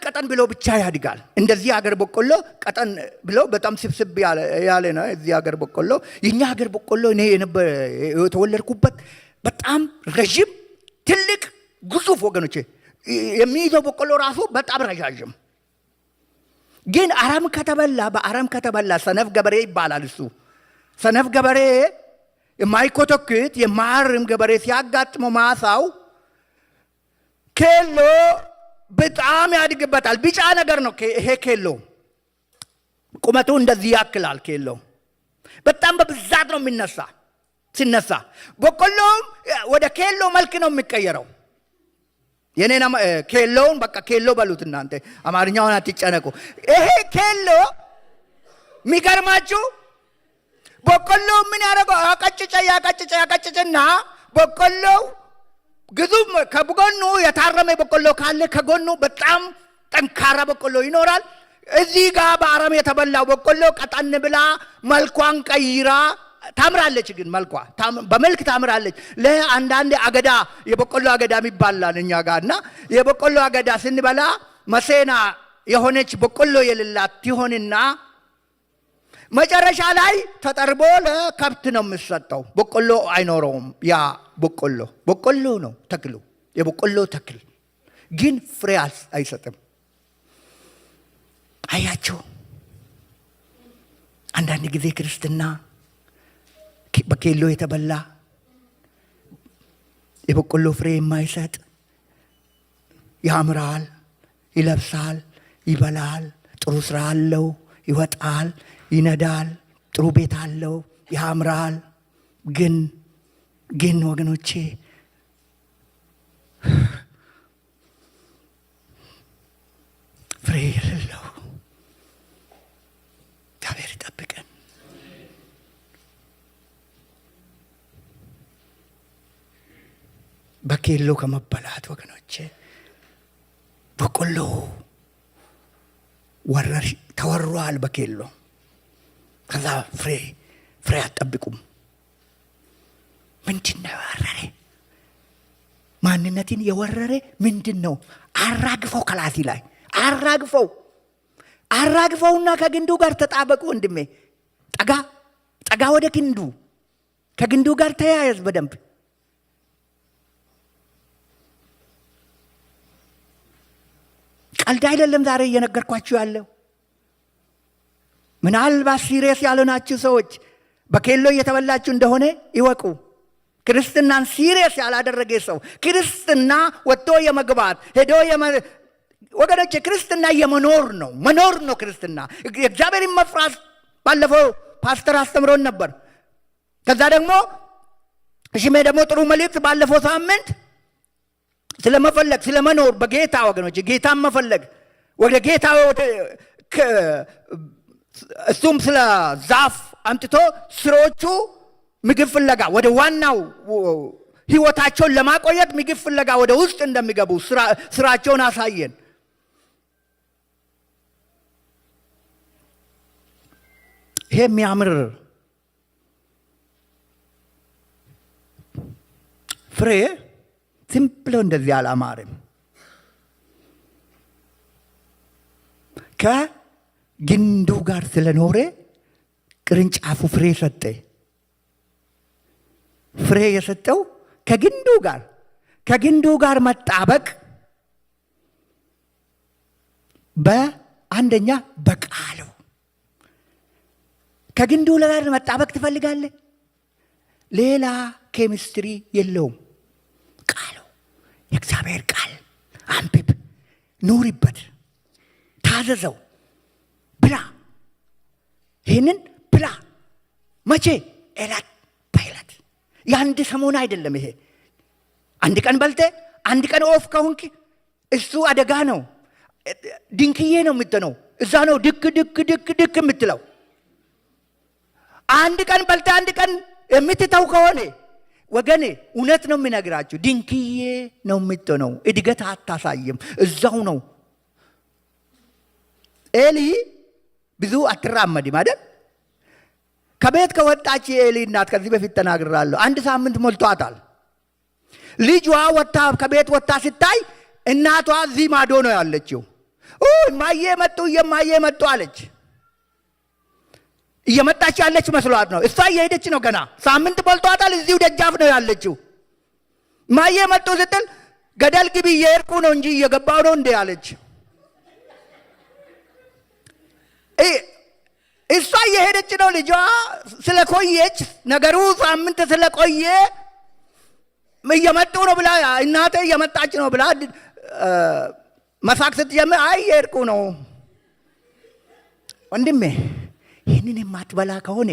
ቀጠን ብሎ ብቻ ያድጋል። እንደዚህ ሀገር በቆሎ ቀጠን ብሎ በጣም ስብስብ ያለ ነው እዚህ ሀገር በቆሎ። የኛ ሀገር በቆሎ እኔ የተወለድኩበት በጣም ረጅም ትልቅ ግዙፍ ወገኖቼ የሚይዘው በቆሎ ራሱ በጣም ረጃጅም፣ ግን አረም ከተበላ በአረም ከተበላ ሰነፍ ገበሬ ይባላል። እሱ ሰነፍ ገበሬ የማይኮተክት የማያርም ገበሬ ሲያጋጥመው ማሳው ኬሎ በጣም ያድግበታል። ቢጫ ነገር ነው ይሄ ኬሎ፣ ቁመቱ እንደዚህ ያክላል። ኬሎ በጣም በብዛት ነው ሲነሳ በቆሎም ወደ ኬሎ መልክ ነው የሚቀየረው። የኔና ኬሎውን በቃ ኬሎ በሉት እናንተ አማርኛውን አትጨነቁ። ይሄ ኬሎ የሚገርማችሁ በቆሎ ምን ያደርገው ያቀጭጭና በቆሎው ግዙፍ ከጎኑ የታረመ በቆሎ ካለ ከጎኑ በጣም ጠንካራ በቆሎ ይኖራል። እዚህ ጋር በአረም የተበላው በቆሎ ቀጠን ብላ መልኳን ቀይራ ታምራለች። ግን መልኳ በመልክ ታምራለች። ለአንዳንድ አገዳ የበቆሎ አገዳ የሚባላል እኛ ጋርና የበቆሎ አገዳ ስንበላ መሴና የሆነች በቆሎ የሌላት ይሆንና መጨረሻ ላይ ተጠርቦ ለከብት ነው የሚሰጠው። በቆሎ አይኖረውም። ያ በቆሎ ነው ተክሉ፣ የበቆሎ ተክል ግን ፍሬ አይሰጥም። አያችሁ፣ አንዳንድ ጊዜ ክርስትና በኬሎ የተበላ የበቆሎ ፍሬ የማይሰጥ ያምራል፣ ይለብሳል፣ ይበላል፣ ጥሩ ስራ አለው፣ ይወጣል፣ ይነዳል፣ ጥሩ ቤት አለው፣ ያምራል። ግን ወገኖቼ ፍሬ የሌለው እግዚአብሔር ይጠብቀን። በኬሎ ከመበላት ወገኖቼ በቆሎ ተወሯል በኬሎ። ከዛ ፍሬ አትጠብቁም። ምንድን ነው የወረረ? ማንነትን የወረረ ምንድን ነው? አራግፈው፣ ከላሲ ላይ አራግፈውና ከግንዱ ጋር ተጣበቁ። ወንድሜ ጠጋ ወደ ግንዱ፣ ከግንዱ ጋር ተያያዝ በደንብ። ቀልድ አይደለም ዛሬ እየነገርኳችሁ ያለው። ምናልባት ሲሪየስ ያልሆናችሁ ሰዎች በኬሎ እየተበላችሁ እንደሆነ ይወቁ። ክርስትናን ሲሪየስ ያላደረገ ሰው ክርስትና ወጥቶ የመግባት ሄዶ ወገኖች፣ ክርስትና የመኖር ነው፣ መኖር ነው ክርስትና። እግዚአብሔርን መፍራት ባለፈው ፓስተር አስተምሮን ነበር። ከዛ ደግሞ ሽሜ ደግሞ ጥሩ መልእክት ባለፈው ሳምንት ስለመፈለግ ስለመኖር በጌታ ወገኖች፣ ጌታን መፈለግ ወደ ጌታ እሱም ስለ ዛፍ አምጥቶ ስሮቹ ምግብ ፍለጋ ወደ ዋናው ህይወታቸውን ለማቆየት ምግብ ፍለጋ ወደ ውስጥ እንደሚገቡ ስራቸውን አሳየን። ይሄ የሚያምር ፍሬ ዝም ብሎ እንደዚህ አላማርም። ከግንዱ ጋር ስለኖረ ቅርንጫፉ ፍሬ ሰጠ። ፍሬ የሰጠው ከግንዱ ጋር መጣበቅ፣ በአንደኛ በቃሉ ከግንዱ ጋር መጣበቅ ትፈልጋለህ? ሌላ ኬሚስትሪ የለውም። ቃሉ የእግዚአብሔር ቃል አንብብ፣ ኑሪበት፣ ታዘዘው፣ ብላ። ይህንን ብላ መቼ? ዕለት በዕለት። የአንድ ሰሞን አይደለም ይሄ። አንድ ቀን በልተ አንድ ቀን ኦፍ ከሆንክ እሱ አደጋ ነው። ድንክዬ ነው የምትነው። እዛ ነው ድክ የምትለው። አንድ ቀን በልተ አንድ ቀን የምትተው ከሆነ ወገኔ እውነት ነው የሚነግራችሁ፣ ድንክዬ ነው የምትነው። እድገት አታሳይም። እዛው ነው። ኤሊ ብዙ አትራመድም አይደል? ከቤት ከወጣች የኤሊ እናት ከዚህ በፊት ተናግራለሁ። 1 ሳምንት ሞልቷታል። ልጇ ከቤት ወጣ ስታይ እናቷ እዚህ ማዶ ነው ያለችው። እማዬ መጡ የማዬ መጡ አለች። እየመጣች ያለች መስሏት ነው። እሷ እየሄደች ነው። ገና ሳምንት በልቷታል። እዚሁ ደጃፍ ነው ያለችው። እማዬ መጡ ስትል ገደል ግቢ እየሄድኩ ነው እንጂ እየገባሁ ነው እንዴ አለች። እሷ እየሄደች ነው። ልጇ ስለቆየች ነገሩ ሳምንት ስለቆየ እየመጡ ነው ብላ እናቴ እየመጣች ነው ብላ መሳቅ ስትጀምር አይ እየሄድኩ ነው። ወንድሜ ይህንን የማትበላ ከሆነ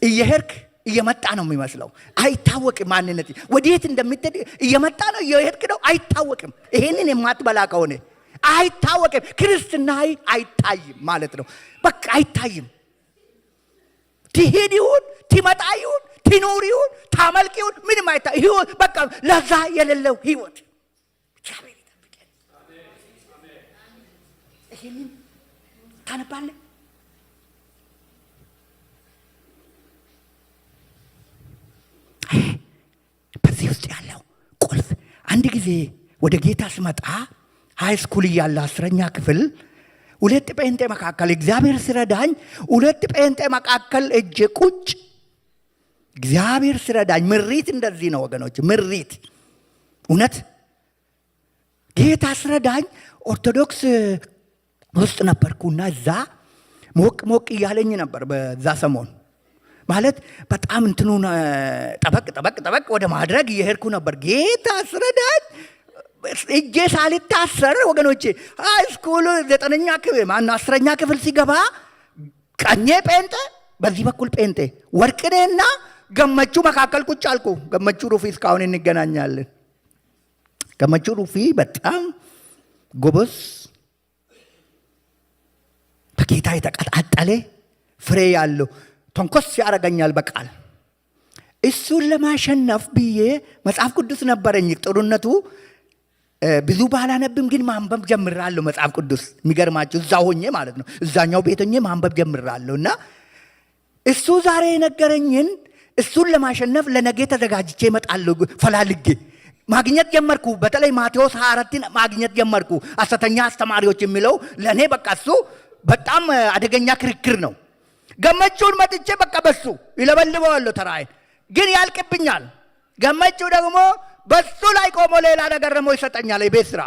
እየሄድክ እየመጣ ነው የሚመስለው። አይታወቅም ማንነት ወዴት እንደምትሄድ። እየመጣ ነው እየሄድክ ነው አይታወቅም። ይህንን የማትበላ ከሆነ አይታወቅም። ክርስትና አይታይም ማለት ነው። በቃ አይታይም። ትሄድ ይሁን ትመጣ ይሁን ትኑር ይሁን ታመልክ ይሁን ምንም አይታይ ይሁን። በቃ ለዛ የሌለው ህይወት እግዚአብሔር ይጠብቀን። ይሄንን ታነባለህ። በዚህ ውስጥ ያለው ቁልፍ አንድ ጊዜ ወደ ጌታ ስመጣ ሃይ ስኩል እያለ 10ኛ ክፍል ሁለት ጴንጤ መካከል እግዚአብሔር ሲረዳኝ ሁለት ጴንጤ መካከል እጄ ቁጭ እግዚአብሔር ሲረዳኝ ምሪት እንደዚህ ነው ወገኖች፣ ምሪት እውነት ጌታ ሲረዳኝ ኦርቶዶክስ ውስጥ ነበርኩና እዛ ሞቅ ሞቅ እያለኝ ነበር። በዛ ሰሞን ማለት በጣም እንትኑን ጠበቅ ወደ ማድረግ እየሄድኩ ነበር። ጌታ ሲረዳኝ እጄ ሳልታሰር ወገኖቼ ሃይስኩል 9ኛ ክፍል 10ኛ ክፍል ሲገባ ቀኜ ጴንጤ በዚህ በኩል ጴንጤ ወርቅኔና ገመቹ መካከል ቁጭ አልኩ። ገመቹ ሩፊ እስካሁን እንገናኛለን። ገመቹ ሩፊ በጣም ጎበዝ በጌታ የተቀጣጠለ ፍሬ ያለው ተንኮስ ያደርገኛል በቃል። እሱን ለማሸነፍ ብዬ መጽሐፍ ቅዱስ ነበረኝ። ጥሩነቱ ብዙ ባላነብም ግን ማንበብ ጀምራለሁ መጽሐፍ ቅዱስ። የሚገርማችሁ እዛ ሆኜ ማለት ነው እዛኛው ቤት ሆኜ ማንበብ ጀምራለሁ። እና እሱ ዛሬ የነገረኝን እሱን ለማሸነፍ ለነገ ተዘጋጅቼ እመጣለሁ። ፈላልጌ ማግኘት ጀመርኩ። በተለይ ማቴዎስ 24ን ማግኘት ጀመርኩ። ሐሰተኛ አስተማሪዎች የሚለው ለእኔ በቃ እሱ በጣም አደገኛ ክርክር ነው። ገመቹን መጥቼ በቃ በሱ ይለበልበዋለሁ ተራዬን፣ ግን ያልቅብኛል። ገመቹ ደግሞ በሱ ላይ ቆሞ ሌላ ነገር ደግሞ ይሰጠኛል የቤት ስራ።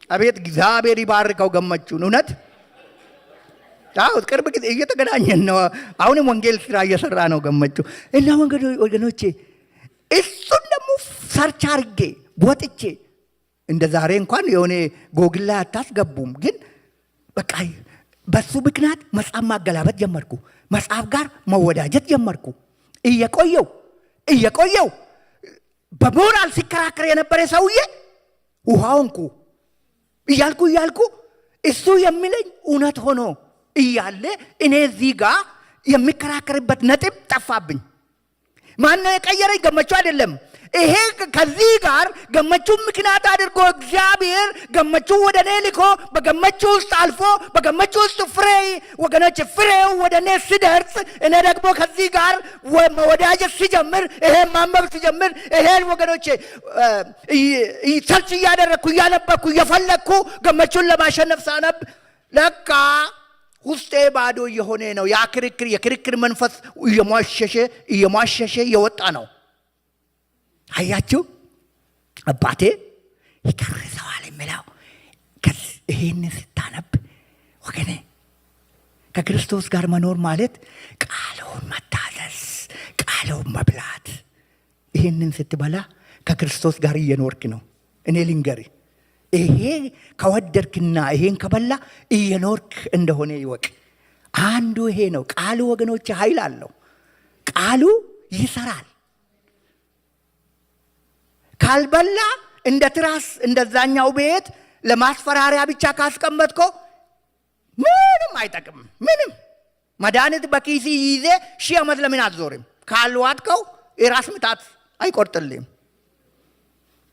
አቤት እግዚአብሔር ይባርከው ገመቹን። እውነት ቅርብ ጊዜ እየተገናኘን ነው። አሁንም ወንጌል ስራ እየሰራ ነው ገመቹ። እና ወገኖቼ እሱን ደግሞ ሰርች አድርጌ ወጥቼ እንደ ዛሬ እንኳን የሆነ ጎግል ላይ አታስገቡም፣ ግን በቃ በሱ ምክንያት መጽሐፍ ማገላበጥ ጀመርኩ። መጽሐፍ ጋር መወዳጀት ጀመርኩ። እየቆየው በሞራል ሲከራከር የነበረ ሰውዬ ውሃውንኩ እያልኩ እሱ የሚለኝ እውነት ሆኖ እያለ እኔ እዚህ ጋር የሚከራከርበት ነጥብ ጠፋብኝ። ማነው የቀየረኝ? ገመቹ አይደለም። ይሄ ከዚህ ጋር ገመቹ ምክንያት አድርጎ እግዚአብሔር ገመቹ ወደ እኔ ልኮ በገመቹ ውስጥ አልፎ በገመቹ ውስጥ ፍሬ ወገኖች ፍሬው ወደ እኔ ሲደርስ እኔ ደግሞ ከዚህ ጋር መወዳጀት ሲጀምር ይሄ ማንበብ ሲጀምር ይሄ ወገኖች ሰርች እያደረግኩ እያነበብኩ እየፈለግኩ ገመቹን ለማሸነፍ ሳነብ ለካ ውስጤ ባዶ እየሆነ ነው። ያ ክርክር የክርክር መንፈስ እየሟሸሸ እየወጣ ነው። አያችሁ አባቴ ይከርሰዋል የሚለው ይህን ስታነብ ወገኔ ከክርስቶስ ጋር መኖር ማለት ቃሉን መታዘዝ፣ ቃሉን መብላት። ይህንን ስትበላ ከክርስቶስ ጋር እየኖርክ ነው። እኔ ልንገር ይሄ ከወደድክና ይሄን ከበላ እየኖርክ እንደሆነ ይወቅ። አንዱ ይሄ ነው። ቃሉ ወገኖች ኃይል አለው። ቃሉ ይሰራል። ካልበላ እንደ ትራስ እንደዛኛው ቤት ለማስፈራሪያ ብቻ ካስቀመጥኮ ምንም አይጠቅም። ምንም መድኃኒት በኪሲ ይዜ 1000 ዓመት ለምን አትዞርም? ካልዋጥከው የራስ ምታት አይቆርጥልም።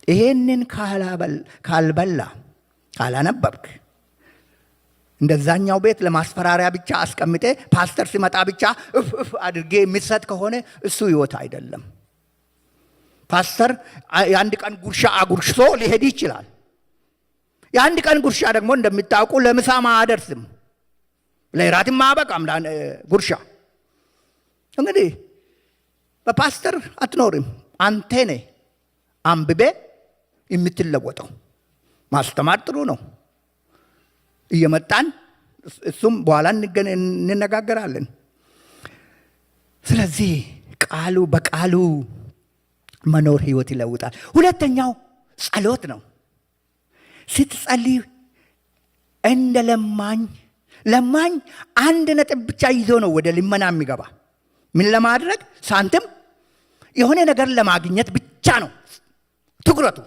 ይሄንን ካልበላ ካላነበብክ እንደዛኛው ቤት ለማስፈራሪያ ብቻ አስቀምጤ ፓስተር ሲመጣ ብቻ አድርጌ የሚሰጥ ከሆነ እሱ ህይወት አይደለም። ፓስተር የአንድ ቀን ጉርሻ አጉርሶ ሊሄድ ይችላል። የአንድ ቀን ጉርሻ ደግሞ እንደሚታወቁ ለምሳማ አደርስም ለራትም ማበቃም ጉርሻ። እንግዲህ በፓስተር አትኖርም። አንተ ነህ አንብቤ የምትለወጠው። ማስተማር ጥሩ ነው። እየመጣን እሱም በኋላ እንነጋገራለን። ስለዚህ ቃሉ በቃሉ መኖር ህይወት ይለውጣል። ሁለተኛው ጸሎት ነው። ስትጸልይ እንደ ለማኝ አንድ ነጥብ ብቻ ይዞ ነው ወደ ልመና የሚገባ። ምን ለማድረግ? ሳንቲም የሆነ ነገር ለማግኘት ብቻ ነው ትኩረቱ።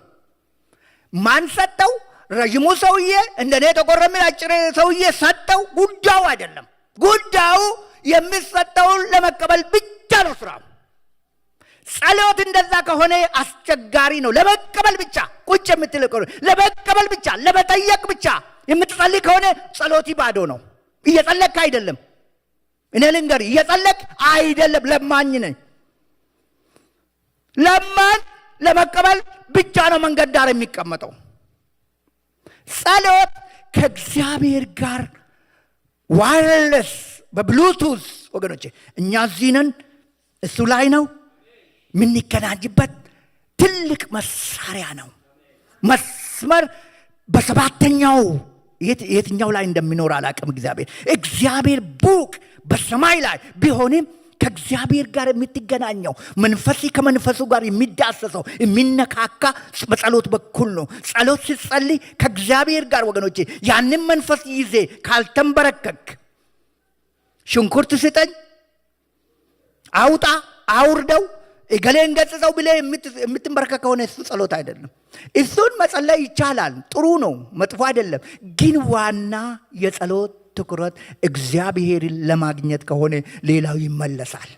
ማን ሰጠው? ረጅሙ ሰውዬ እንደኔ ተቆረመ አጭር ሰውዬ ሰጠው? ጉዳዩ አይደለም። ጉዳዩ የሚሰጠውን ለመቀበል ብቻ ነው ስራው። ጸሎት እንደዛ ከሆነ አስቸጋሪ ነው። ለመቀበል ብቻ ቁጭ የምትል ከሆነ ለመቀበል ብቻ ለመጠየቅ ብቻ የምትጸልይ ከሆነ ጸሎቲ ባዶ ነው። እየጸለክ አይደለም። እኔ ልንገርህ፣ እየጸለክ አይደለም። ለማኝ ነኝ። ለማኝ ለመቀበል ብቻ ነው መንገድ ዳር የሚቀመጠው። ጸሎት ከእግዚአብሔር ጋር ዋይርለስ በብሉቱዝ ወገኖቼ፣ እኛ እዚህ ነን፣ እሱ ላይ ነው የምንገናኝበት ትልቅ መሳሪያ ነው። መስመር በሰባተኛው የትኛው ላይ እንደሚኖር አላውቅም። እግዚአብሔር ቡቅ በሰማይ ላይ ቢሆንም ከእግዚአብሔር ጋር የምትገናኘው መንፈስ ከመንፈሱ ጋር የሚዳሰሰው የሚነካካ በጸሎት በኩል ነው። ጸሎት ስትጸልይ ከእግዚአብሔር ጋር ወገኖቼ፣ ያንን መንፈስ ይዜ ካልተንበረከክ ሽንኩርት ስጠኝ፣ አውጣ፣ አውርደው፣ እገሌን ገጽጸው ብለህ የምትንበረከክ ከሆነ እሱ ጸሎት አይደለም። እሱን መጸለይ ይቻላል፣ ጥሩ ነው፣ መጥፎ አይደለም። ግን ዋና የጸሎት ትኩረት እግዚአብሔርን ለማግኘት ከሆነ ሌላው ይመለሳል።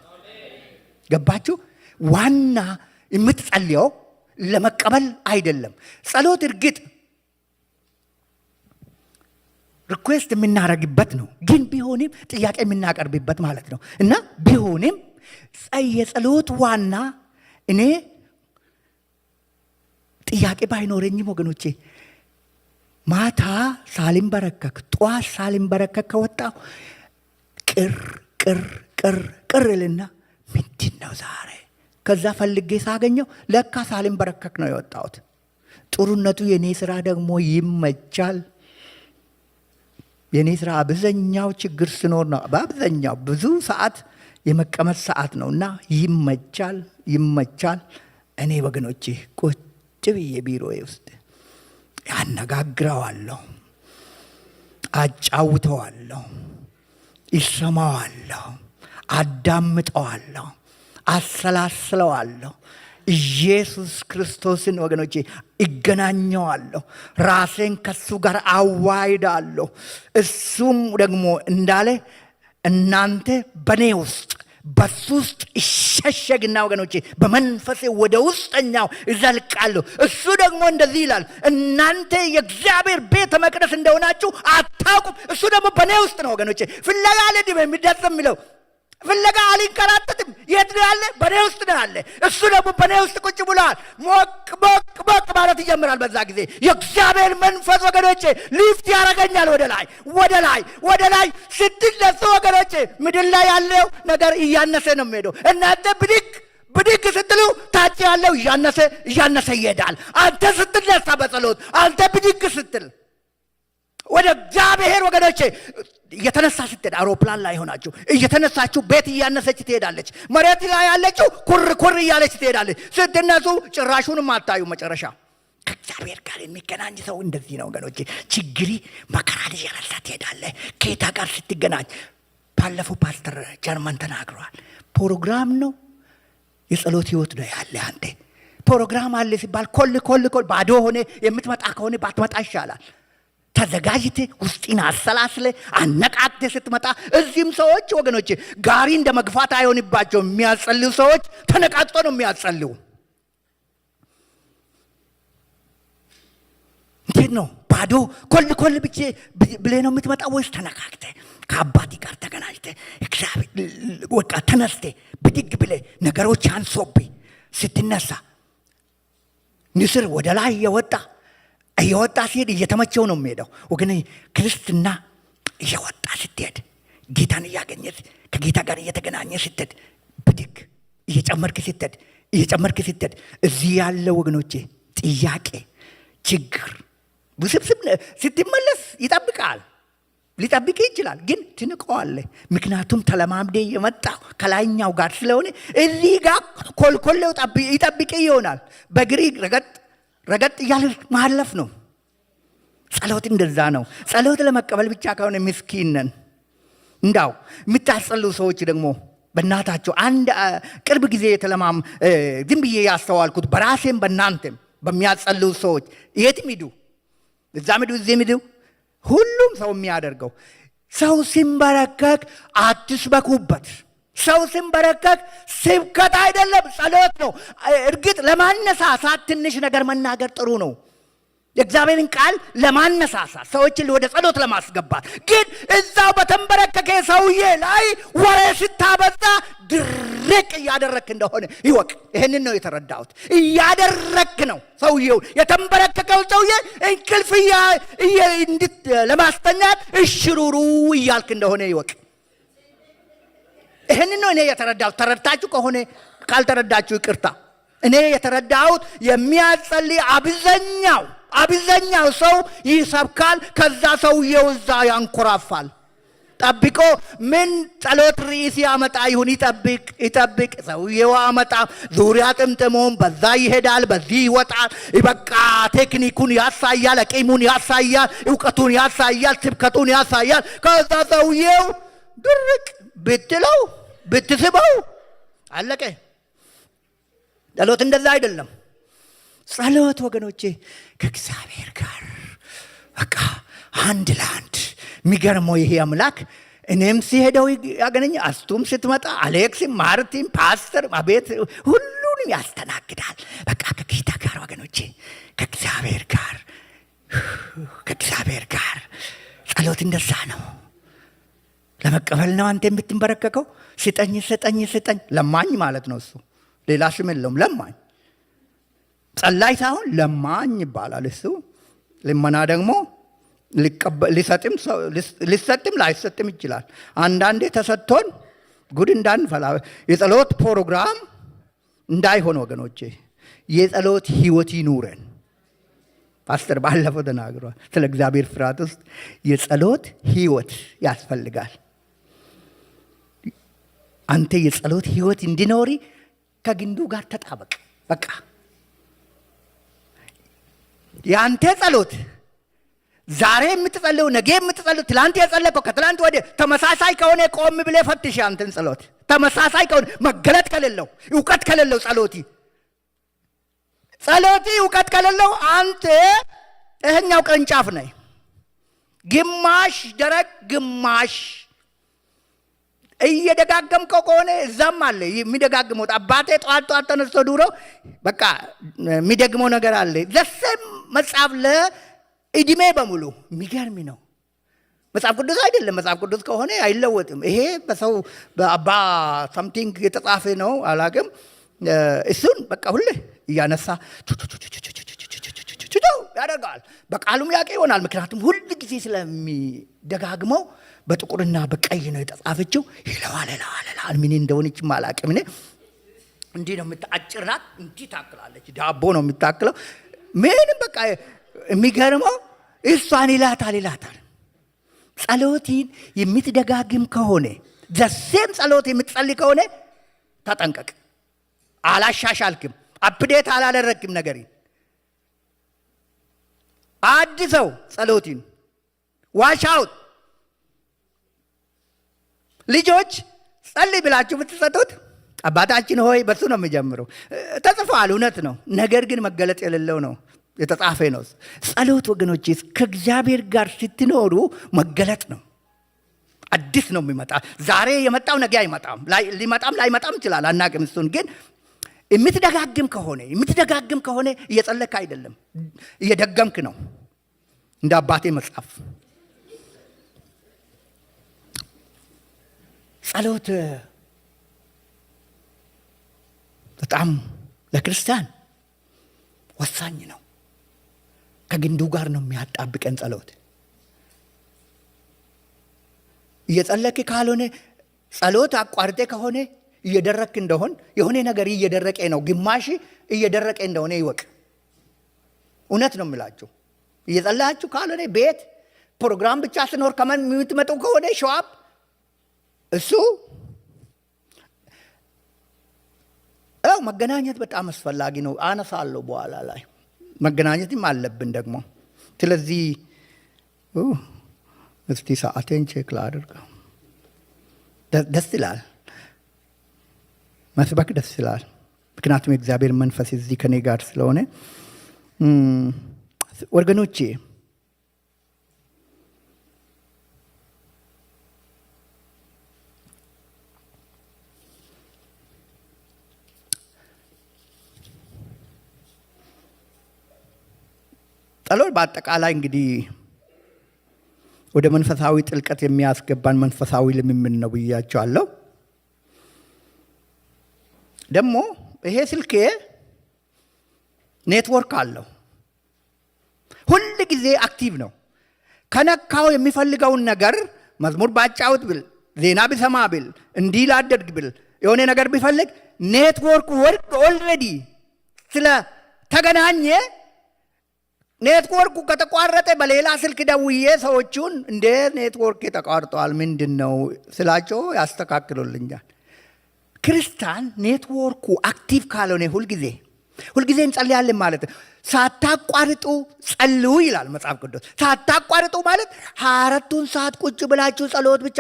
ገባችሁ? ዋና የምትጸልየው ለመቀበል አይደለም። ጸሎት እርግጥ ሪኩዌስት የምናረግበት ነው፣ ግን ቢሆንም ጥያቄ የምናቀርብበት ማለት ነው። እና ቢሆንም የጸሎት ዋና እኔ ጥያቄ ባይኖረኝም ወገኖቼ ማታ ሳልንበረከክ ጠዋት ሳልንበረከክ ከወጣሁ ቅር ልና ምንድን ነው ዛሬ? ከዛ ፈልጌ ሳገኘው ለካ ሳልንበረከክ ነው የወጣሁት። ጥሩነቱ የኔ ስራ ደግሞ ይመቻል። የኔ ስራ አብዛኛው ችግር ስኖር ነው። በአብዛኛው ብዙ ሰዓት የመቀመጥ ሰዓት ነውና ይመቻል። እኔ ወገኖቼ ቁጭ ብዬ ቢሮዬ ውስጥ ያነጋግረዋለሁ፣ አጫውተዋለሁ፣ ይሰማዋለሁ፣ አዳምጠዋለሁ፣ አሰላስለዋለሁ። ኢየሱስ ክርስቶስን ወገኖቼ ይገናኘዋለሁ። ራሴን ከሱ ጋር አዋይዳለሁ። እሱም ደግሞ እንዳለ እናንተ በኔ ውስጥ በሱ ውስጥ ይሸሸግና ወገኖቼ በመንፈሴ ወደ ውስጠኛው እዘልቃለሁ። እሱ ደግሞ እንደዚህ ይላል፣ እናንተ የእግዚአብሔር ቤተ መቅደስ እንደሆናችሁ አታውቁም። እሱ ደግሞ በኔ ውስጥ ነው ወገኖቼ። ፍለጋ አልሄድም የሚደርስ የሚለው ፍለጋ አልንከራተትም። የት ነው ያለ? በኔ ውስጥ ነው ያለ። እሱ ደግሞ በኔ ውስጥ ቁጭ ብሏል። ሞቅ ማለት ይጀምራል። በዛ ጊዜ የእግዚአብሔር መንፈስ ወገኖቼ ሊፍት ያደርገኛል ወደ ላይ ስትነሱ ወገኖቼ ምድር ላይ ያለው ነገር እያነሰ ነው የሚሄደው። እናንተ ብድግ ስትሉ ታች ያለው እያነሰ ይሄዳል። አንተ ስትነሳ በጸሎት አንተ ብድግ ስትል ወደ እግዚአብሔር ወገኖቼ እየተነሳ ስትሄድ አውሮፕላን ላይ ሆናችሁ እየተነሳችሁ ቤት እያነሰች ትሄዳለች። መሬት ላይ ያለችው ኩር እያለች ትሄዳለች። ስትነሱ ጭራሹንም አታዩ። መጨረሻ ከእግዚአብሔር ጋር የሚገናኝ ሰው እንደዚህ ነው ወገኖቼ። ችግሪ መከራ እያነሳ ትሄዳለህ ከጌታ ጋር ስትገናኝ። ባለፈው ፓስተር ጀርመን ተናግረዋል። ፕሮግራም ነው የጸሎት ህይወት ነው ያለ። አንተ ፕሮግራም አለ ሲባል ኮል ባዶ ሆነ የምትመጣ ከሆነ ባትመጣ ይሻላል። ተዘጋጅተ ውስጢን አሰላስለ አነቃቅተ ስትመጣ እዚህም ሰዎች ወገኖቼ ጋሪ እንደ መግፋት አይሆንባቸው። የሚያጸልዩ ሰዎች ተነቃቅቶ ነው የሚያጸልዩ። እንዴት ነው ባዶ ኮል ብለ ነው የምትመጣ ወይስ ተነቃቅተ ከአባቲ ጋር ተገናኝተ እግዚአብሔር ወቃ ተነስተ ብድግ ብለ ነገሮች አንሶብኝ ስትነሳ ንስር ወደ ላይ የወጣ እየወጣ ሲሄድ እየተመቸው ነው የሚሄደው። ወገኔ ክርስትና እየወጣ ስትሄድ ጌታን እያገኘት ከጌታ ጋር እየተገናኘ ስትሄድ ብድግ እየጨመርክ ስትሄድ እዚህ ያለው ወገኖቼ ጥያቄ፣ ችግር፣ ውስብስብ ስትመለስ ይጠብቃል። ሊጠብቅ ይችላል፣ ግን ትንቀዋለህ። ምክንያቱም ተለማምደ የመጣው ከላይኛው ጋር ስለሆነ እዚህ ጋር ኮልኮሌው ይጠብቅ ይሆናል። በግሪ ረገጥ እያለ ማለፍ ነው። ጸሎት እንደዛ ነው። ጸሎት ለመቀበል ብቻ ከሆነ ምስኪን ነን። እንዳው የምታጸልዩ ሰዎች ደግሞ በእናታቸው አንድ ቅርብ ጊዜ ዝም ብዬ ያስተዋልኩት በራሴም በእናንተም በሚያጸልዩ ሰዎች የትም ሂዱ፣ እዛም ሂዱ፣ እዚህም ሂዱ፣ ሁሉም ሰው የሚያደርገው ሰው ሲንበረከክ አትስበኩበት። ሰው ሲንበረከክ ስብከት አይደለም፣ ጸሎት ነው። እርግጥ ለማነሳሳት ትንሽ ነገር መናገር ጥሩ ነው፣ የእግዚአብሔርን ቃል ለማነሳሳት ሰዎችን ወደ ጸሎት ለማስገባት። ግን እዛው በተንበረከከ ሰውዬ ላይ ወሬ ስታበዛ ድርቅ እያደረክ እንደሆነ ይወቅ። ይህንን ነው የተረዳሁት። እያደረክ ነው ሰውዬው፣ የተንበረከከው ሰውዬ እንቅልፍ ለማስተኛት እሽሩሩ እያልክ እንደሆነ ይወቅ። ይህንን ነው እኔ የተረዳሁት። ተረድታችሁ ከሆነ ካልተረዳችሁ ይቅርታ። እኔ የተረዳሁት የሚያጸልይ አብዛኛው ሰው ይሰብካል፣ ከዛ ሰውየው እዛ ያንኮራፋል። ጠብቆ ምን ጸሎት ርዕስ ያመጣ ይሁን ይጠብቅ። ሰውየው አመጣ ዙሪያ ጥምጥሙን በዛ ይሄዳል፣ በዚህ ይወጣል። በቃ ቴክኒኩን ያሳያል፣ አቂሙን ያሳያል፣ እውቀቱን ያሳያል፣ ስብከቱን ያሳያል። ከዛ ሰውየው ድርቅ ብትለው ብትስበው አለቀ። ጸሎት እንደዛ አይደለም። ጸሎት ወገኖቼ ከእግዚአብሔር ጋር በቃ አንድ ለአንድ። የሚገርመው ይሄ አምላክ እኔም ሲሄደው ያገኘኝ፣ አስቱም ስትመጣ፣ አሌክስም፣ ማርቲም፣ ፓስተር አቤት ሁሉንም ያስተናግዳል። በቃ ከጌታ ጋር ወገኖቼ ከእግዚአብሔር ጋር ጸሎት እንደዛ ነው። ለመቀበል ነው አንተ የምትንበረከከው። ስጠኝ ለማኝ ማለት ነው። እሱ ሌላ ስም የለውም። ለማኝ ጸላይ ሳይሆን ለማኝ ይባላል። እሱ ልመና ደግሞ ሊሰጥም ላይሰጥም ይችላል። አንዳንዴ ተሰጥቶን ጉድ እንዳንፈላ የጸሎት ፕሮግራም እንዳይሆን ወገኖቼ የጸሎት ህይወት ይኑረን። ፓስተር ባለፈው ተናግሯል ስለ እግዚአብሔር ፍርሃት ውስጥ የጸሎት ህይወት ያስፈልጋል። አንተ የጸሎት ህይወት እንዲኖሪ ከግንዱ ጋር ተጣበቅ። በቃ ያንተ ጸሎት ዛሬ የምትጸልየው፣ ነገ የምትጸልየው፣ ትላንት የጸለየው ከትላንት ወዲያ ተመሳሳይ ከሆነ ቆም ብለህ ፈትሽ ያንተን ጸሎት። ተመሳሳይ ከሆነ መገለጥ ከሌለው፣ እውቀት ከሌለው ጸሎቲ እውቀት ከሌለው አንተ ይሄኛው ቅርንጫፍ ነህ። ግማሽ ደረቅ ግማሽ እየደጋገምከው ከሆነ እዛም አለ የሚደጋግመው። አባቴ ጠዋት ተነስቶ ድሮ በቃ የሚደግመው ነገር አለ። ዘሰም መጽሐፍ ለእድሜ በሙሉ የሚገርም ነው። መጽሐፍ ቅዱስ አይደለም። መጽሐፍ ቅዱስ ከሆነ አይለወጥም። ይሄ በሰው በአባ ሳምቲንግ የተጻፈ ነው አላውቅም። እሱን በቃ ሁሌ እያነሳ ያደርጋል። በቃሉም ያውቅ ይሆናል። ምክንያቱም ሁል ጊዜ ስለሚደጋግመው በጥቁርና በቀይ ነው የተጻፈችው። ይለዋል ምን እንደሆነች አላውቅም። እኔ እንዲህ ነው የምታጭር ናት፣ እንዲህ ታክላለች፣ ዳቦ ነው የምታክለው። ምንም በቃ የሚገርመው እሷን ይላታል። ጸሎትን የምትደጋግም ከሆነ ዘሴም ጸሎት የምትጸልይ ከሆነ ተጠንቀቅ። አላሻሻልክም፣ አፕዴት አላደረግክም። ነገር አድሰው ጸሎትን ዋሻውት። ልጆች ጸልይ ብላችሁ ብትሰጡት አባታችን ሆይ በሱ ነው የሚጀምረው። ተጽፏል፣ እውነት ነው። ነገር ግን መገለጥ የሌለው ነው፣ የተጻፈ ነው። ጸሎት ወገኖች ከእግዚአብሔር ጋር ስትኖሩ መገለጥ ነው። አዲስ ነው የሚመጣ። ዛሬ የመጣው ነገ አይመጣም፣ ሊመጣም ላይመጣም ይችላል፣ አናውቅም። እሱን ግን የምትደጋግም ከሆነ እየጸለክ አይደለም፣ እየደገምክ ነው። እንደ አባቴ መጽሐፍ ጸሎት በጣም ለክርስቲያን ወሳኝ ነው። ከግንዱ ጋር ነው የሚያጣብቀን ጸሎት። እየጸለክ ካልሆነ ጸሎት አቋርጤ ከሆነ እየደረክ እንደሆን የሆነ ነገር እየደረቀ ነው፣ ግማሽ እየደረቀ እንደሆነ ይወቅ። እውነት ነው የምላችሁ። እየጸለያችሁ ካልሆነ ቤት ፕሮግራም ብቻ ስኖር ከመን የምትመጡ ከሆነ ሸዋብ እሱ መገናኘት በጣም አስፈላጊ ነው። አነሳለሁ በኋላ ላይ መገናኘትም አለብን ደግሞ። ስለዚህ እስቲ ሰዓቴን ቼክ ላድርገው። ደስ ይላል መስበክ፣ ደስ ይላል። ምክንያቱም የእግዚአብሔር መንፈስ እዚህ ከኔ ጋር ስለሆነ ወገኖቼ ጸሎት በአጠቃላይ እንግዲህ ወደ መንፈሳዊ ጥልቀት የሚያስገባን መንፈሳዊ ልምምድ ነው ብያቸዋለሁ። ደግሞ ይሄ ስልኬ ኔትወርክ አለው፣ ሁል ጊዜ አክቲቭ ነው። ከነካው የሚፈልገውን ነገር መዝሙር ባጫውት ብል፣ ዜና ቢሰማ ብል፣ እንዲህ ላደርግ ብል፣ የሆነ ነገር ቢፈልግ ኔትወርኩ ኦልሬዲ ስለ ተገናኘ ኔትወርኩ ከተቋረጠ በሌላ ስልክ ደውዬ ሰዎቹን እንደ ኔትወርክ ተቋርጧል ምንድን ነው ስላቸው ያስተካክሉልኛል። ክርስቲያን ኔትወርኩ አክቲቭ ካልሆነ ሁልጊዜ እንጸልያለን ማለት ነው። ሳታቋርጡ ጸልዩ ይላል መጽሐፍ ቅዱስ። ሳታቋርጡ ማለት 24ቱን ሰዓት ቁጭ ብላችሁ ጸሎት ብቻ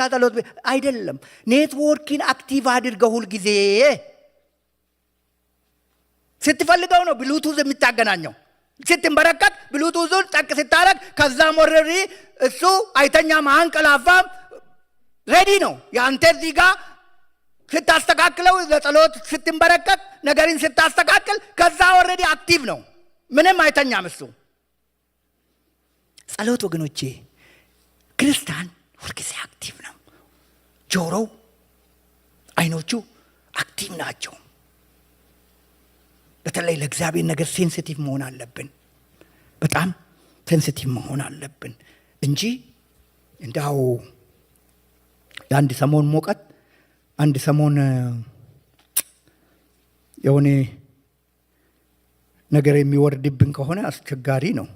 አይደለም። ኔትወርኪን አክቲቭ አድርገው ሁልጊዜ ስትፈልገው ነው ብሉቱዝ የምታገናኘው። ስትንበረከክ ብሉቱዙን ጠቅ ስታረግ ከዛም ወረሪ እሱ አይተኛም አንቀላፋም፣ ሬዲ ነው። ያንተ እዚህ ጋር ስታስተካክለው ለጸሎት ስትንበረከክ ነገርን ስታስተካክል ከዛ ወረዲ አክቲቭ ነው። ምንም አይተኛም እሱ። ጸሎት ወገኖቼ ክርስቲያን ሁልጊዜ አክቲቭ ነው። ጆሮው፣ አይኖቹ አክቲቭ ናቸው። በተለይ ለእግዚአብሔር ነገር ሴንሲቲቭ መሆን አለብን። በጣም ሴንሲቲቭ መሆን አለብን እንጂ እንዳው የአንድ ሰሞን ሞቀት አንድ ሰሞን የሆነ ነገር የሚወርድብን ከሆነ አስቸጋሪ ነው።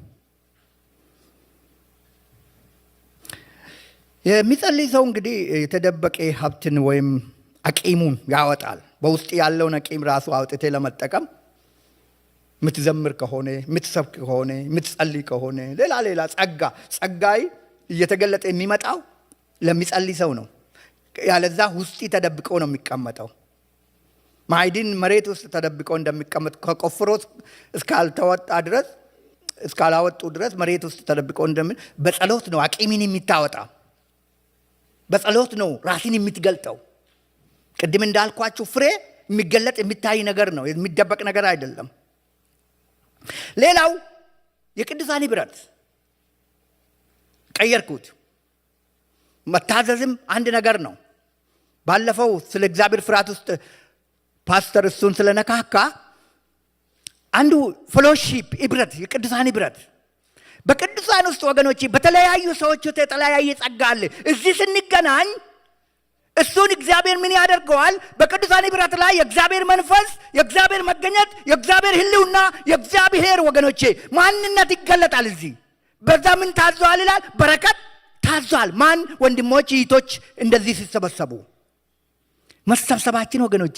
የሚጸልይ ሰው እንግዲህ የተደበቀ ሀብትን ወይም አቂሙን ያወጣል። በውስጥ ያለውን አቂም ራሱ አውጥቴ ለመጠቀም የምትዘምር ከሆነ የምትሰብክ ከሆነ የምትጸልይ ከሆነ ሌላ ጸጋይ እየተገለጠ የሚመጣው ለሚጸልይ ሰው ነው። ያለዛ ውስጥ ተደብቆ ነው የሚቀመጠው። ማዕድን መሬት ውስጥ ተደብቆ እንደሚቀመጥ ከቆፍሮ እስካላወጡ ድረስ መሬት ውስጥ ተደብቆ በጸሎት ነው አቂምን የሚታወጣ። በጸሎት ነው ራስን የምትገልጠው። ቅድም እንዳልኳችሁ ፍሬ የሚገለጥ የሚታይ ነገር ነው፣ የሚደበቅ ነገር አይደለም። ሌላው የቅዱሳን ህብረት ቀየርኩት። መታዘዝም አንድ ነገር ነው። ባለፈው ስለ እግዚአብሔር ፍርሃት ውስጥ ፓስተር እሱን ስለነካካ አንዱ ፌሎሺፕ ህብረት፣ የቅዱሳን ህብረት። በቅዱሳን ውስጥ ወገኖቼ በተለያዩ ሰዎች የተለያየ ጸጋ አለ። እዚህ ስንገናኝ እሱን እግዚአብሔር ምን ያደርገዋል? በቅዱሳን ህብረት ላይ የእግዚአብሔር መንፈስ፣ የእግዚአብሔር መገኘት፣ የእግዚአብሔር ህልውና፣ የእግዚአብሔር ወገኖቼ ማንነት ይገለጣል። እዚህ በዛ ምን ታዟል ይላል? በረከት ታዟል። ማን? ወንድሞች እህቶች እንደዚህ ሲሰበሰቡ መሰብሰባችን ወገኖቼ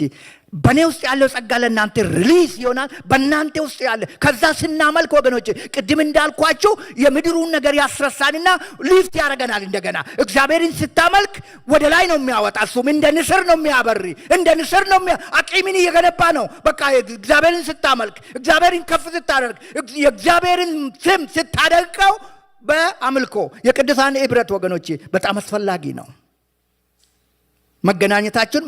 በእኔ ውስጥ ያለው ጸጋ ለእናንተ ሪሊዝ ይሆናል። በእናንተ ውስጥ ያለ ከዛ ስናመልክ ወገኖቼ ቅድም እንዳልኳችሁ የምድሩን ነገር ያስረሳንና ሊፍት ያደርገናል። እንደገና እግዚአብሔርን ስታመልክ ወደ ላይ ነው የሚያወጣ። እሱም እንደ ንስር ነው የሚያበሪ፣ እንደ ንስር ነው አቂምን እየገነባ ነው። በቃ እግዚአብሔርን ስታመልክ፣ እግዚአብሔርን ከፍ ስታደርግ፣ የእግዚአብሔርን ስም ስታደንቀው በአምልኮ የቅዱሳን ህብረት ወገኖቼ በጣም አስፈላጊ ነው። መገናኘታችን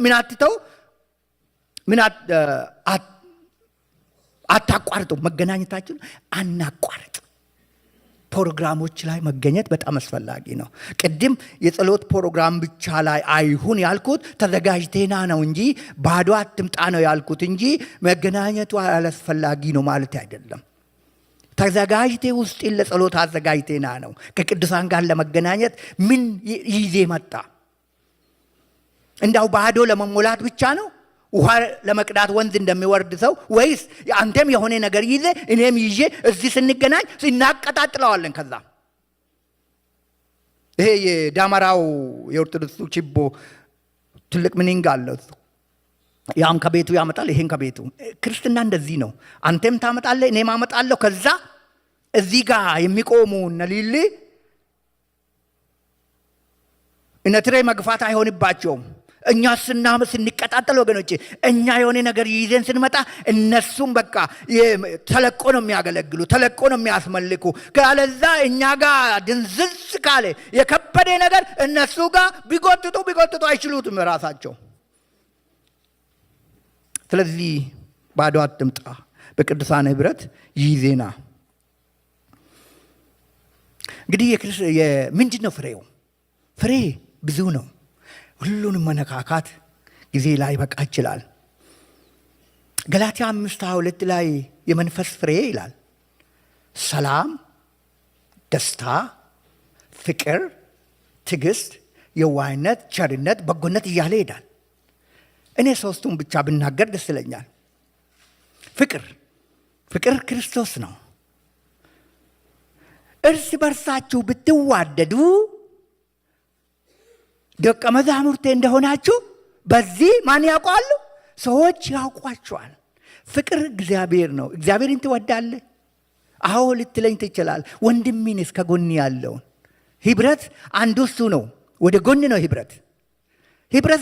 አታቋርጡ። መገናኘታችን አናቋርጥ። ፕሮግራሞች ላይ መገኘት በጣም አስፈላጊ ነው። ቅድም የጸሎት ፕሮግራም ብቻ ላይ አይሁን ያልኩት ተዘጋጅቴና ነው እንጂ ባዶ አትምጣ ነው ያልኩት እንጂ መገናኘቱ አላስፈላጊ ነው ማለት አይደለም። ተዘጋጅቴ ውስጥ ለጸሎት አዘጋጅቴና ነው። ከቅዱሳን ጋር ለመገናኘት ምን ይዜ መጣ? እንዳው ባዶ ለመሞላት ብቻ ነው? ውሃ ለመቅዳት ወንዝ እንደሚወርድ ሰው ወይስ አንተም የሆነ ነገር ይዘ እኔም ይዤ እዚህ ስንገናኝ እናቀጣጥለዋለን? ከዛ ይሄ የዳመራው የኦርቶዶክሱ ችቦ ትልቅ ሚኒንግ አለው። ያም ከቤቱ ያመጣል፣ ይሄን ከቤቱ። ክርስትና እንደዚህ ነው። አንተም ታመጣለህ፣ እኔም አመጣለሁ። ከዛ እዚህ ጋር የሚቆሙ ነሊል እነትሬ መግፋት አይሆንባቸውም። እኛ ስንቀጣጠል ወገኖቼ፣ እኛ የሆነ ነገር ይዘን ስንመጣ እነሱም በቃ ተለቆ ነው የሚያገለግሉ፣ ተለቆ ነው የሚያስመልኩ። ካለዛ እኛ ጋር ድንዝዝ ካለ የከበደ ነገር እነሱ ጋር ቢጎትቱ አይችሉትም ራሳቸው። ስለዚህ ባዶ አትምጣ፣ በቅዱሳን ህብረት ይዜና። እንግዲህ ምንድን ነው ፍሬው? ፍሬ ብዙ ነው። ሁሉንም መነካካት ጊዜ ላይ በቃ ይችላል። ገላትያ 5:22 ላይ የመንፈስ ፍሬ ይላል። ሰላም፣ ደስታ፣ ፍቅር፣ ትዕግስት፣ የዋህነት፣ ቸርነት፣ በጎነት እያለ ይሄዳል። እኔ ሶስቱን ብቻ ብናገር ደስ ይለኛል። ፍቅር ክርስቶስ ነው። እርስ በርሳችሁ ብትዋደዱ ደቀ መዛሙርቴ እንደሆናችሁ በዚህ ማን ያውቃሉ? ሰዎች ያውቋቸዋል። ፍቅር እግዚአብሔር ነው። እግዚአብሔርን ትወዳለህ? አዎ ልትለኝ ትችላለህ። ወንድሜንስ ከጎን ያለውን ህብረት አንዱ እሱ ነው። ወደ ጎን ነው ህብረት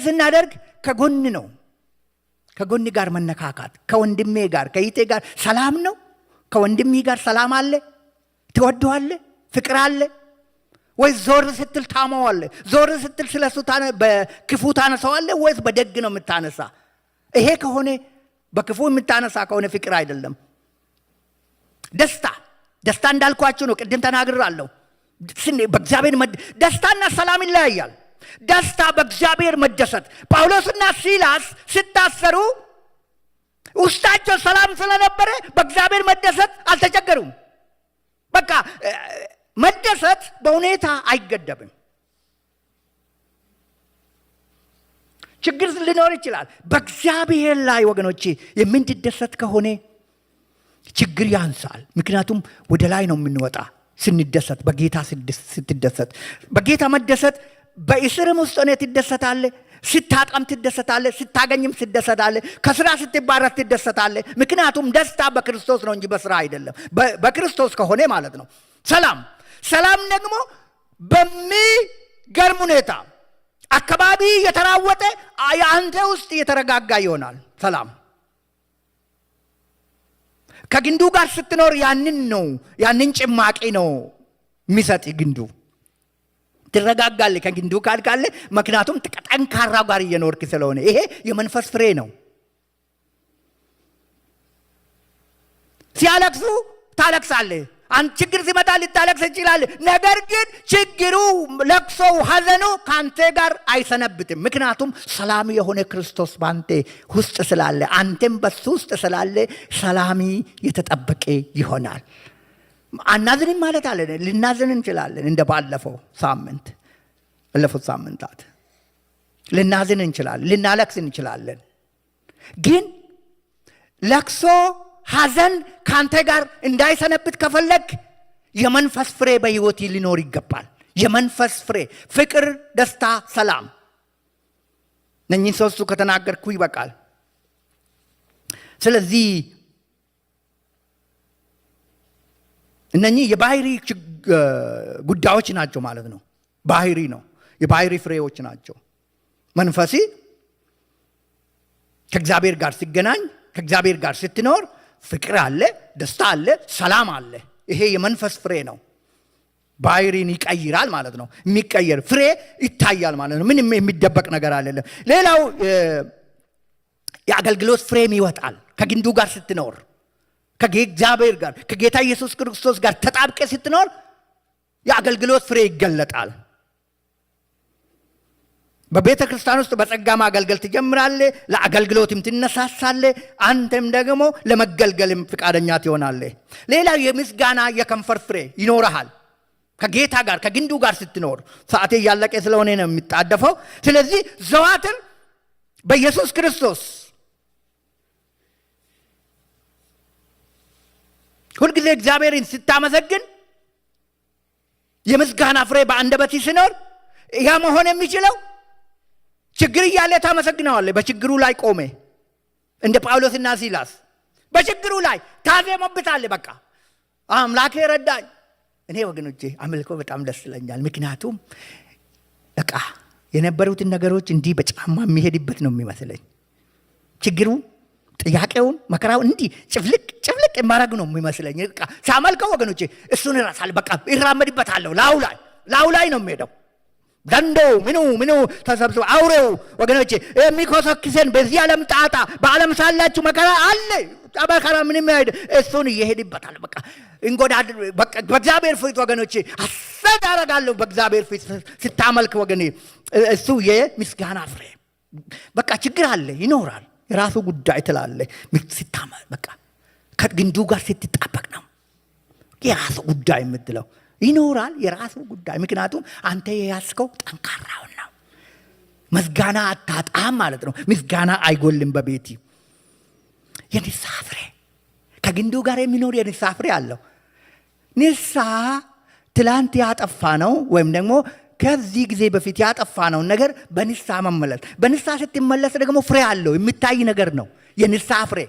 ስናደርግ ከጎን ነው። ከጎን ጋር መነካካት፣ ከወንድሜ ጋር ከይቴ ጋር ሰላም ነው። ከወንድሜ ጋር ሰላም አለ? ትወደዋለህ? ፍቅር አለ ወይ? ዞር ስትል ታማዋለህ? ዞር ስትል ስለሱ በክፉ ታነሳዋለህ ወይስ በደግ ነው የምታነሳ? ይሄ ከሆነ በክፉ የምታነሳ ከሆነ ፍቅር አይደለም። ደስታ እንዳልኳችሁ ነው። ቅድም ተናግራለሁ። በእግዚአብሔር ደስታና ሰላም ይለያያል። ደስታ በእግዚአብሔር መደሰት። ጳውሎስና ሲላስ ሲታሰሩ ውስጣቸው ሰላም ስለነበረ በእግዚአብሔር መደሰት አልተቸገሩም። በቃ መደሰት በሁኔታ አይገደብም። ችግር ሊኖር ይችላል። በእግዚአብሔር ላይ ወገኖቼ የምንደሰት ከሆነ ችግር ያንሳል። ምክንያቱም ወደ ላይ ነው የምንወጣ ስንደሰት። በጌታ ስትደሰት፣ በጌታ መደሰት በእስርም ውስጥ ሆነ ትደሰታለህ። ስታጣም ትደሰታለህ። ስታገኝም ትደሰታለህ። ከስራ ስትባረር ትደሰታለህ። ምክንያቱም ደስታ በክርስቶስ ነው እንጂ በስራ አይደለም። በክርስቶስ ከሆነ ማለት ነው። ሰላም ደግሞ በሚገርም ሁኔታ አካባቢ የተራወጠ የአንተ ውስጥ የተረጋጋ ይሆናል። ሰላም ከግንዱ ጋር ስትኖር ያንን ጭማቂ ነው የሚሰጥ ግንዱ። ትረጋጋለህ ከግንዱ ካለ። ምክንያቱም ጠንካራ ጋር እየኖርክ ስለሆነ። ይሄ የመንፈስ ፍሬ ነው። ሲያለቅሱ ታለቅሳለህ። አንድ ችግር ሲመጣ ልታለቅስ ይችላል። ነገር ግን ችግሩ፣ ለቅሶው፣ ሐዘኑ ካንተ ጋር አይሰነብትም። ምክንያቱም ሰላም የሆነ ክርስቶስ ባንተ ውስጥ ስላለ፣ አንተም በሱ ውስጥ ስላለ ሰላሚ የተጠበቀ ይሆናል። አናዝንም ማለት አለ። ልናዝን እንችላለን። እንደ ባለፉት ሳምንታት ልናዝን እንችላለን፣ ልናለቅስ እንችላለን። ግን ለቅሶ ሐዘን ካንተ ጋር እንዳይሰነብት ከፈለግ የመንፈስ ፍሬ በሕይወት ሊኖር ይገባል። የመንፈስ ፍሬ ፍቅር፣ ደስታ፣ ሰላም። እነኚህን ሶስቱ ከተናገርኩ ይበቃል። ስለዚህ እነኚህ የባህሪ ጉዳዮች ናቸው ማለት ነው። ባህሪ ነው፣ የባህሪ ፍሬዎች ናቸው። መንፈሲ ከእግዚአብሔር ጋር ሲገናኝ፣ ከእግዚአብሔር ጋር ስትኖር ፍቅር አለ፣ ደስታ አለ፣ ሰላም አለ። ይሄ የመንፈስ ፍሬ ነው። ባህሪን ይቀይራል ማለት ነው። የሚቀየር ፍሬ ይታያል ማለት ነው። ምንም የሚደበቅ ነገር አይደለም። ሌላው የአገልግሎት ፍሬም ይወጣል። ከግንዱ ጋር ስትኖር፣ ከእግዚአብሔር ጋር ከጌታ ኢየሱስ ክርስቶስ ጋር ተጣብቀ ስትኖር የአገልግሎት ፍሬ ይገለጣል። በቤተ ክርስቲያን ውስጥ በጸጋ ማገልገል ትጀምራለህ፣ ለአገልግሎትም ትነሳሳለህ። አንተም ደግሞ ለመገልገልም ፍቃደኛ ትሆናለህ። ሌላው የምስጋና የከንፈር ፍሬ ይኖርሃል። ከጌታ ጋር ከግንዱ ጋር ስትኖር ሰዓቴ እያለቀ ስለሆነ ነው የሚጣደፈው። ስለዚህ ዘወትር በኢየሱስ ክርስቶስ ሁልጊዜ እግዚአብሔርን ስታመሰግን የምስጋና ፍሬ በአንደበት ሲኖር ያ መሆን የሚችለው ችግር እያለ ታመሰግነዋለህ። በችግሩ ላይ ቆሜ እንደ ጳውሎስና ሲላስ በችግሩ ላይ ታዜምበታለህ። በቃ አምላኬ ረዳኝ። እኔ ወገኖቼ አምልኮ በጣም ደስ ይለኛል። ምክንያቱም በቃ የነበሩትን ነገሮች እንዲህ በጫማ የሚሄድበት ነው የሚመስለኝ። ችግሩ፣ ጥያቄውን፣ መከራው እንዲህ ጭፍልቅ የማረግ ነው የሚመስለኝ። በቃ ሳመልከው ወገኖቼ እሱን እራሳለሁ። በቃ ይራመድበታለሁ። ላው ላይ ነው የሚሄደው። ዘንዶ ምኑ ተሰብስበው አውሬው ወገኖቼ የሚኮሰክሰን በዚህ ዓለም ጣጣ፣ በዓለም ሳላችሁ መከራ አለ። መከራ ምንም አይሄድ፣ እሱን እየሄድበታል። በቃ እንጎዳድ በእግዚአብሔር ፊት ወገኖቼ ሐሴት አደርጋለሁ። በእግዚአብሔር ፊት ስታመልክ ወገኔ እሱ የምስጋና ፍሬ። በቃ ችግር አለ ይኖራል፣ የራሱ ጉዳይ ትላለህ። ስታመልክ በቃ ከግንዱ ጋር ስትጣበቅ ነው የራሱ ጉዳይ የምትለው ይኖራል፣ የራሱ ጉዳይ። ምክንያቱም አንተ የያዝከው ጠንካራውን ነው። ምስጋና አታጣም ማለት ነው። ምስጋና አይጎልም በቤቲ። የንስሐ ፍሬ ከግንዱ ጋር የሚኖር የንስሐ ፍሬ አለው። ንስሐ ትላንት ያጠፋ ነው ወይም ደግሞ ከዚህ ጊዜ በፊት ያጠፋ ነው ነገር በንስሐ መመለስ። በንስሐ ስትመለስ ደግሞ ፍሬ አለው፣ የሚታይ ነገር ነው የንስሐ ፍሬ።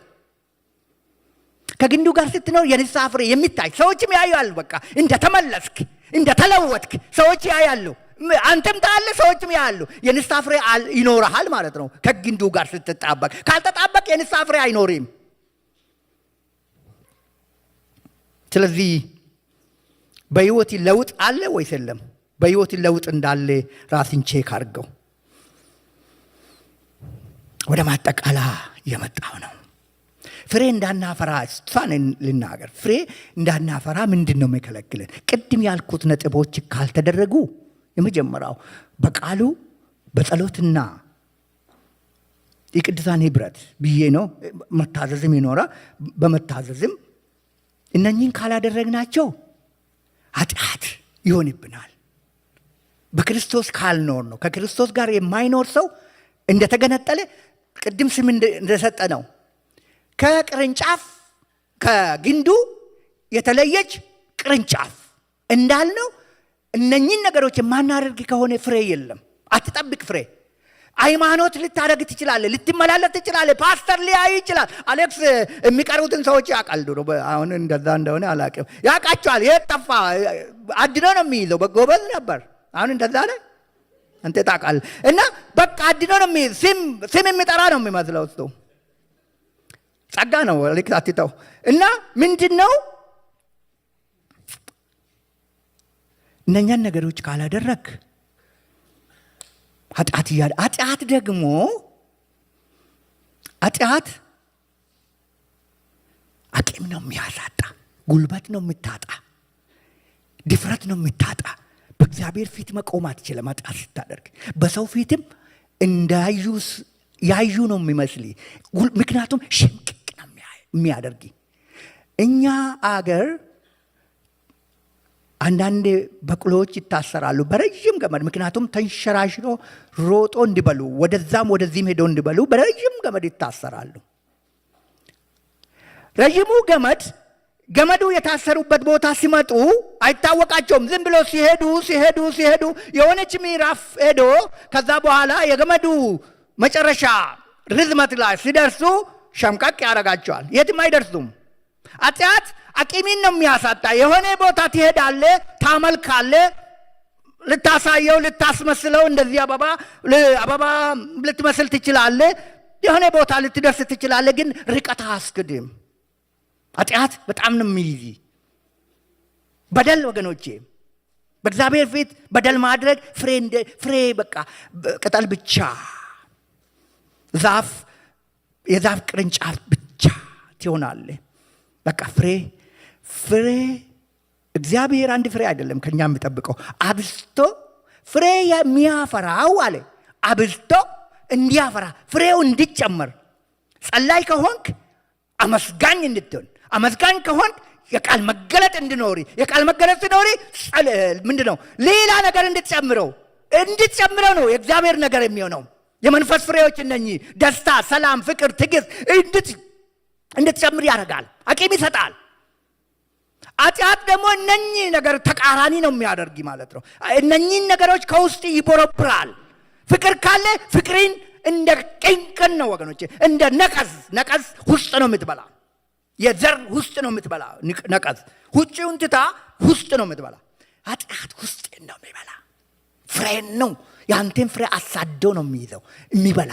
ከግንዱ ጋር ስትኖር የንስሐ ፍሬ የሚታይ ሰዎችም ያያሉ። በቃ እንደተመለስክ እንደተለወጥክ ሰዎች ያያሉ። አንተም ታያለህ፣ ሰዎችም ያያሉ። የንስሐ ፍሬ ይኖርሃል ማለት ነው ከግንዱ ጋር ስትጣበቅ። ካልተጣበቅ የንስሐ ፍሬ አይኖርም። ስለዚህ በህይወት ለውጥ አለ ወይስ የለም? በህይወት ለውጥ እንዳለ ራስን ቼክ አድርገው። ወደ ማጠቃላ የመጣው ነው። ፍሬ እንዳናፈራ እሷን ልናገር። ፍሬ እንዳናፈራ ምንድን ነው የሚከለክልን? ቅድም ያልኩት ነጥቦች ካልተደረጉ የመጀመሪያው በቃሉ በጸሎትና የቅዱሳን ህብረት ብዬ ነው። መታዘዝም ይኖራል። በመታዘዝም እነኚህን ካላደረግናቸው ኃጢአት ይሆንብናል። በክርስቶስ ካልኖር ነው። ከክርስቶስ ጋር የማይኖር ሰው እንደተገነጠለ ቅድም ስም እንደሰጠ ነው። ከቅርንጫፍ ከግንዱ የተለየች ቅርንጫፍ እንዳልነው እነኚህን ነገሮች የማናደርግ ከሆነ ፍሬ የለም። አትጠብቅ ፍሬ። ሃይማኖት ልታደርግ ትችላለህ፣ ልትመላለስ ትችላለህ። ፓስተር ሊያይ ይችላል። አሌክስ የሚቀሩትን ሰዎች ያውቃል። ድሮ አሁን እንደዛ እንደሆነ አላውቅም። ያውቃቸዋል። የት ጠፋ? አድኖ ነው የሚይዘው። ጎበዝ ነበር። አሁን እንደዛ ነው። አንተ ታውቃለህ። እና በቃ አድኖ ነው የሚይዝ። ስም የሚጠራ ነው የሚመስለው እሱ። ጸጋ ነው አሌክስ አትተው። እና ምንድን ነው እነኛን ነገሮች ካላደረግ ኃጢአት እያለ ኃጢአት ደግሞ ኃጢአት አቅም ነው የሚያሳጣ፣ ጉልበት ነው የምታጣ፣ ድፍረት ነው የምታጣ። በእግዚአብሔር ፊት መቆም አትችልም ኃጢአት ስታደርግ። በሰው ፊትም ያዩ ነው የሚመስል። ምክንያቱም ሽምቅቅ ነው የሚያደርግ። እኛ አገር አንዳንድ በቅሎዎች ይታሰራሉ በረጅም ገመድ። ምክንያቱም ተንሸራሽሮ ሮጦ እንዲበሉ ወደዛም ወደዚህም ሄደው እንዲበሉ በረጅም ገመድ ይታሰራሉ። ረጅሙ ገመዱ የታሰሩበት ቦታ ሲመጡ አይታወቃቸውም። ዝም ብሎ ሲሄዱ የሆነች ምዕራፍ ሄዶ ከዛ በኋላ የገመዱ መጨረሻ ርዝመት ላይ ሲደርሱ ሸምቀቅ ያደርጋቸዋል። የትም አይደርሱም። ኃጢአት አቂሚን ነው የሚያሳጣ። የሆነ ቦታ ትሄዳለህ፣ ታመልካለህ፣ ልታሳየው ልታስመስለው፣ እንደዚህ አበባ ልትመስል ትችላለህ። የሆነ ቦታ ልትደርስ ትችላለህ፣ ግን ርቀት አያስክድም። ኃጢአት በጣም ነው የሚይዝ። በደል ወገኖቼ፣ በእግዚአብሔር ፊት በደል ማድረግ ፍሬ በቃ ቅጠል ብቻ፣ የዛፍ ቅርንጫፍ ብቻ ትሆናለህ። በቃ ፍሬ እግዚአብሔር አንድ ፍሬ አይደለም ከኛ የሚጠብቀው፣ አብስቶ ፍሬ የሚያፈራው አለ አብዝቶ እንዲያፈራ ፍሬው እንዲጨመር ጸላይ ከሆንክ አመስጋኝ እንድትሆን አመስጋኝ ከሆንክ የቃል መገለጥ እንድኖሪ የቃል መገለጥ ሲኖሪ ምንድነው ሌላ ነገር እንድትጨምረው ነው የእግዚአብሔር ነገር የሚሆነው የመንፈስ ፍሬዎች እነኚህ ደስታ ሰላም ፍቅር ትዕግስት እንድትጨምር ያደርጋል አቅም ይሰጣል ኃጢአት ደግሞ እነኚህ ነገር ተቃራኒ ነው የሚያደርግ ማለት ነው እነኚህ ነገሮች ከውስጥ ይቦረብራል ፍቅር ካለ ፍቅርን እንደ ቅንቅን ነው ወገኖቼ እንደ ነቀዝ ውስጥ ነው የምትበላ የዘር ውስጥ ነው የምትበላ ነቀዝ ውጪውን ትታ ውስጥ ነው የምትበላ ኃጢአት ውስጥ ነው የሚበላ ፍሬ ነው ያንተን ፍሬ አሳዶ ነው የሚይዘው የሚበላ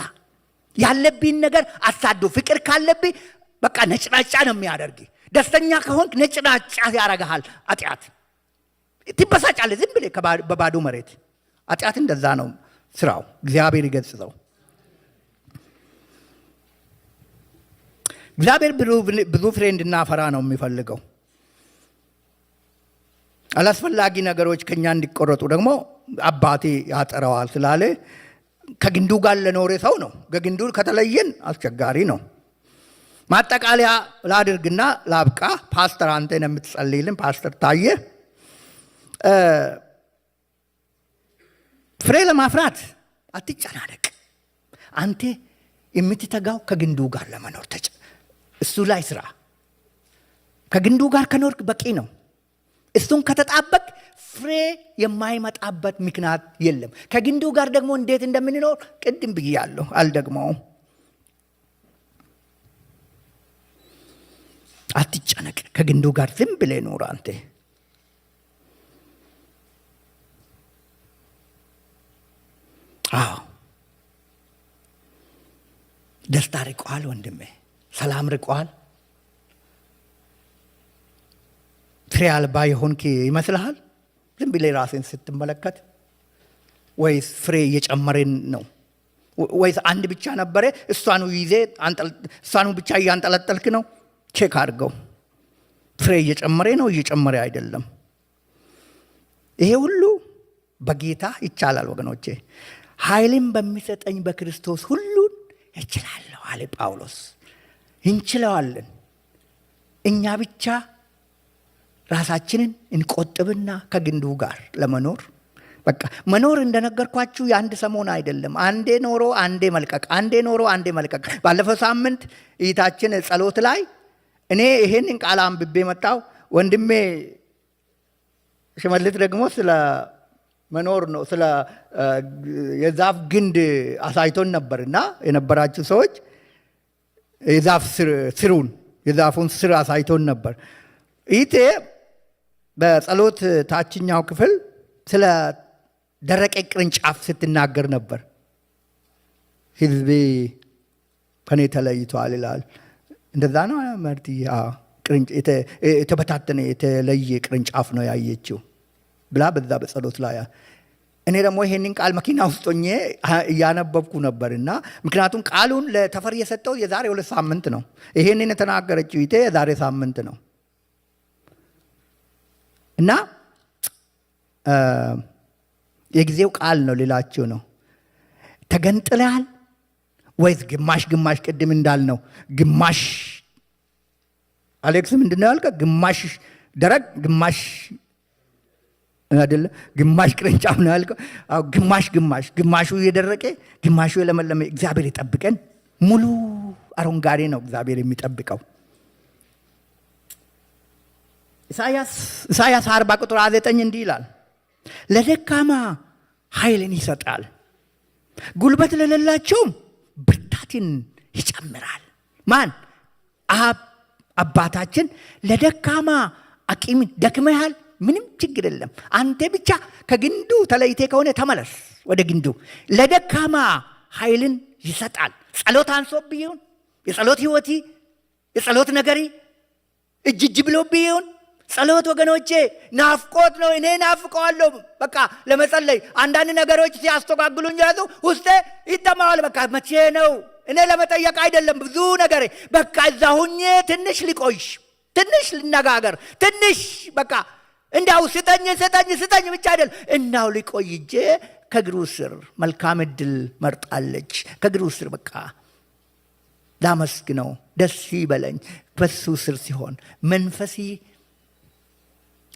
ያለብኝ ነገር አሳዶ ፍቅር ካለብኝ በቃ ነጭናጫ ነው የሚያደርግ ደስተኛ ከሆንክ ነጭናጫ ያረጋል ኃጢአት ትበሳጫለህ ዝም ብለህ በባዶ መሬት ኃጢአት እንደዛ ነው ስራው እግዚአብሔር ይገስጸው እግዚአብሔር ብዙ ፍሬ እንድናፈራ ነው የሚፈልገው አላስፈላጊ ነገሮች ከኛ እንዲቆረጡ ደግሞ አባቴ ያጠራዋል ስላለ ከግንዱ ጋር ለኖረ ሰው ነው ከግንዱ ከተለየን አስቸጋሪ ነው ማጠቃለያ ላድርግና ላብቃ ፓስተር አንተን የምትጸልይልን ፓስተር ታየ ፍሬ ለማፍራት አትጨናነቅ አንተ የምትተጋው ከግንዱ ጋር ለመኖር እሱ ላይ ስራ ከግንዱ ጋር ከኖርክ በቂ ነው እሱን ከተጣበቅ ፍሬ የማይመጣበት ምክንያት የለም ከግንዱ ጋር ደግሞ እንዴት እንደምንኖር ቅድም ብያለሁ አልደግመውም አትጨነቅ ከግንዱ ጋር ዝም ብለህ ኑር አንተ ደስታ ርቋል ወንድሜ ሰላም ርቋል ፍሬ አልባ የሆንክ ይመስልሃል ዝም ብለህ ራስን ስትመለከት ወይስ ፍሬ እየጨመረን ነው ወይስ አንድ ብቻ ነበረ እሷኑ ይዜ እሷኑ ብቻ እያንጠለጠልክ ነው ቼክ አድርገው ፍሬ እየጨመረ ነው እየጨመረ አይደለም ይሄ ሁሉ በጌታ ይቻላል ወገኖቼ ኃይልን በሚሰጠኝ በክርስቶስ ሁሉን እችላለሁ አለ ጳውሎስ እንችለዋለን እኛ ብቻ ራሳችንን እንቆጥብና ከግንዱ ጋር ለመኖር በቃ መኖር እንደነገርኳችሁ የአንድ ሰሞን አይደለም አንዴ ኖሮ አንዴ መልቀቅ አንዴ ኖሮ አንዴ መልቀቅ ባለፈው ሳምንት እይታችን ጸሎት ላይ እኔ ይሄንን ቃል አንብቤ መጣው ወንድሜ ሽመልት ደግሞ ስለ መኖር ነው ስለ የዛፍ ግንድ አሳይቶን ነበርና የነበራችሁ ሰዎች የዛፉን ስር አሳይቶን ነበር ይቴ በጸሎት ታችኛው ክፍል ስለ ደረቀ ቅርንጫፍ ስትናገር ነበር ህዝቤ ከኔ ተለይቷል ይላል እንደዛ ነው ማለት የተበታተነ የተለየ ቅርንጫፍ ነው ያየችው ብላ በዛ በጸሎት ላይ እኔ ደግሞ ይሄንን ቃል መኪና ውስጥ ሆኜ እያነበብኩ ነበርና ምክንያቱም ቃሉን ለተፈሪ የሰጠው የዛሬ 2 ሳምንት ነው ይሄንን የተናገረችው ይቴ የዛሬ ሳምንት ነው እና የጊዜው ቃል ነው ሌላችሁ ነው ተገንጥለሃል ወይስ ግማሽ ቅድም እንዳልነው ግማሽ አሌክስ ምንድነው ያልከው ግማሽ ደረቅ ግማሽ ቅርንጫፍ ነው ያልከው አው ግማሹ የደረቀ ግማሹ የለመለመ እግዚአብሔር ይጠብቀን ሙሉ አረንጓዴ ነው እግዚአብሔር የሚጠብቀው ኢሳይያስ 40 ቁጥር 9 እንዲህ ይላል ለደካማ ኃይልን ይሰጣል ጉልበት ለሌላቸው ብርታትን ይጨምራል ማን አባታችን ለደካማ አቂም ደክመሃል ምንም ችግር የለም አንተ ብቻ ከግንዱ ተለይቴ ከሆነ ተመለስ ወደ ግንዱ ለደካማ ኃይልን ይሰጣል ጸሎት አንሶብኝ የጸሎት ህይወቲ የጸሎት ነገሪ እጅ ብሎብኝ ጸሎት ወገኖቼ ናፍቆት ነው እኔ ናፍቀዋለሁ በቃ ለመጸለይ አንዳንድ ነገሮች ሲያስተጓጉሉኝ ያዙ ውስጤ ይተማዋል በቃ መቼ ነው እኔ ለመጠየቅ አይደለም ብዙ ነገር በቃ እዛሁኝ ትንሽ ሊቆይሽ ትንሽ ልነጋገር ትንሽ በቃ እንዳው ስጠኝ ብቻ አይደል እናው ሊቆይጄ ከእግሩ ስር መልካም ዕድል መርጣለች። ከእግሩ ስር በቃ ላመስግነው፣ ደስ ይበለኝ በሱ ስር ሲሆን መንፈሲ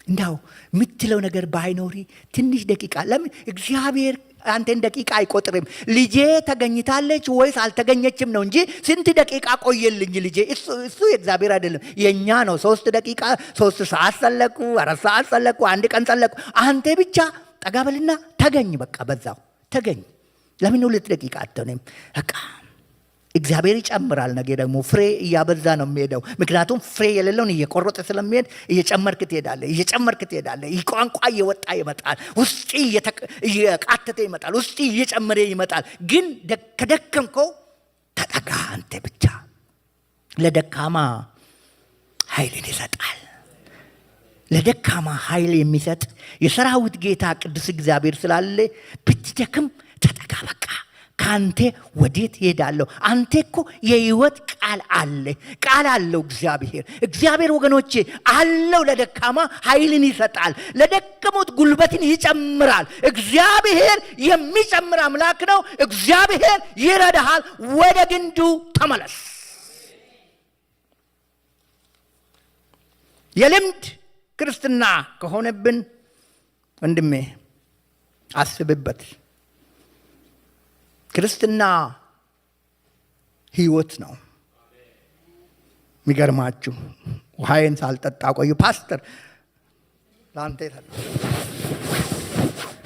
እንዳው የምትለው ነገር ባይኖሪ ትንሽ ደቂቃ ለምን እግዚአብሔር አንተን ደቂቃ አይቆጥርም። ልጄ ተገኝታለች ወይስ አልተገኘችም ነው እንጂ ስንት ደቂቃ ቆየልኝ ልጄ፣ እሱ የእግዚአብሔር አይደለም የኛ ነው። 3 ደቂቃ 3 ሰዓት ጸለቁ፣ 4 ሰዓት ጸለቁ፣ 1 ቀን ጸለቁ። አንተ ብቻ ጠጋበልና ተገኝ፣ በቃ በዛው ተገኝ። ለምን 2 ደቂቃ አትሆንም? በቃ እግዚአብሔር ይጨምራል። ነገ ደግሞ ፍሬ እያበዛ ነው የሚሄደው። ምክንያቱም ፍሬ የሌለውን እየቆረጠ ስለሚሄድ እየጨመርክ ትሄዳለህ። ይህ ቋንቋ እየወጣ ይመጣል። ውስጥ እየቃተተ ይመጣል። ውስጥ እየጨመረ ይመጣል። ግን ከደከምከው ተጠጋ አንተ ብቻ። ለደካማ ኃይልን ይሰጣል። ለደካማ ኃይል የሚሰጥ የሰራዊት ጌታ ቅዱስ እግዚአብሔር ስላለ ብትደክም ተጠጋ በቃ። ካንተ ወዴት ሄዳለሁ? አንተ እኮ የህይወት ቃል አለው እግዚአብሔር ወገኖቼ አለው። ለደካማ ኃይልን ይሰጣል። ለደከሙት ጉልበትን ይጨምራል። እግዚአብሔር የሚጨምር አምላክ ነው። እግዚአብሔር ይረዳሃል። ወደ ግንዱ ተመለስ። የልምድ ክርስትና ከሆነብን ወንድሜ አስብበት። ክርስትና ህይወት ነው። የሚገርማችሁ ውሃዬን ሳልጠጣ ቆዩ ፓስተር ላንተ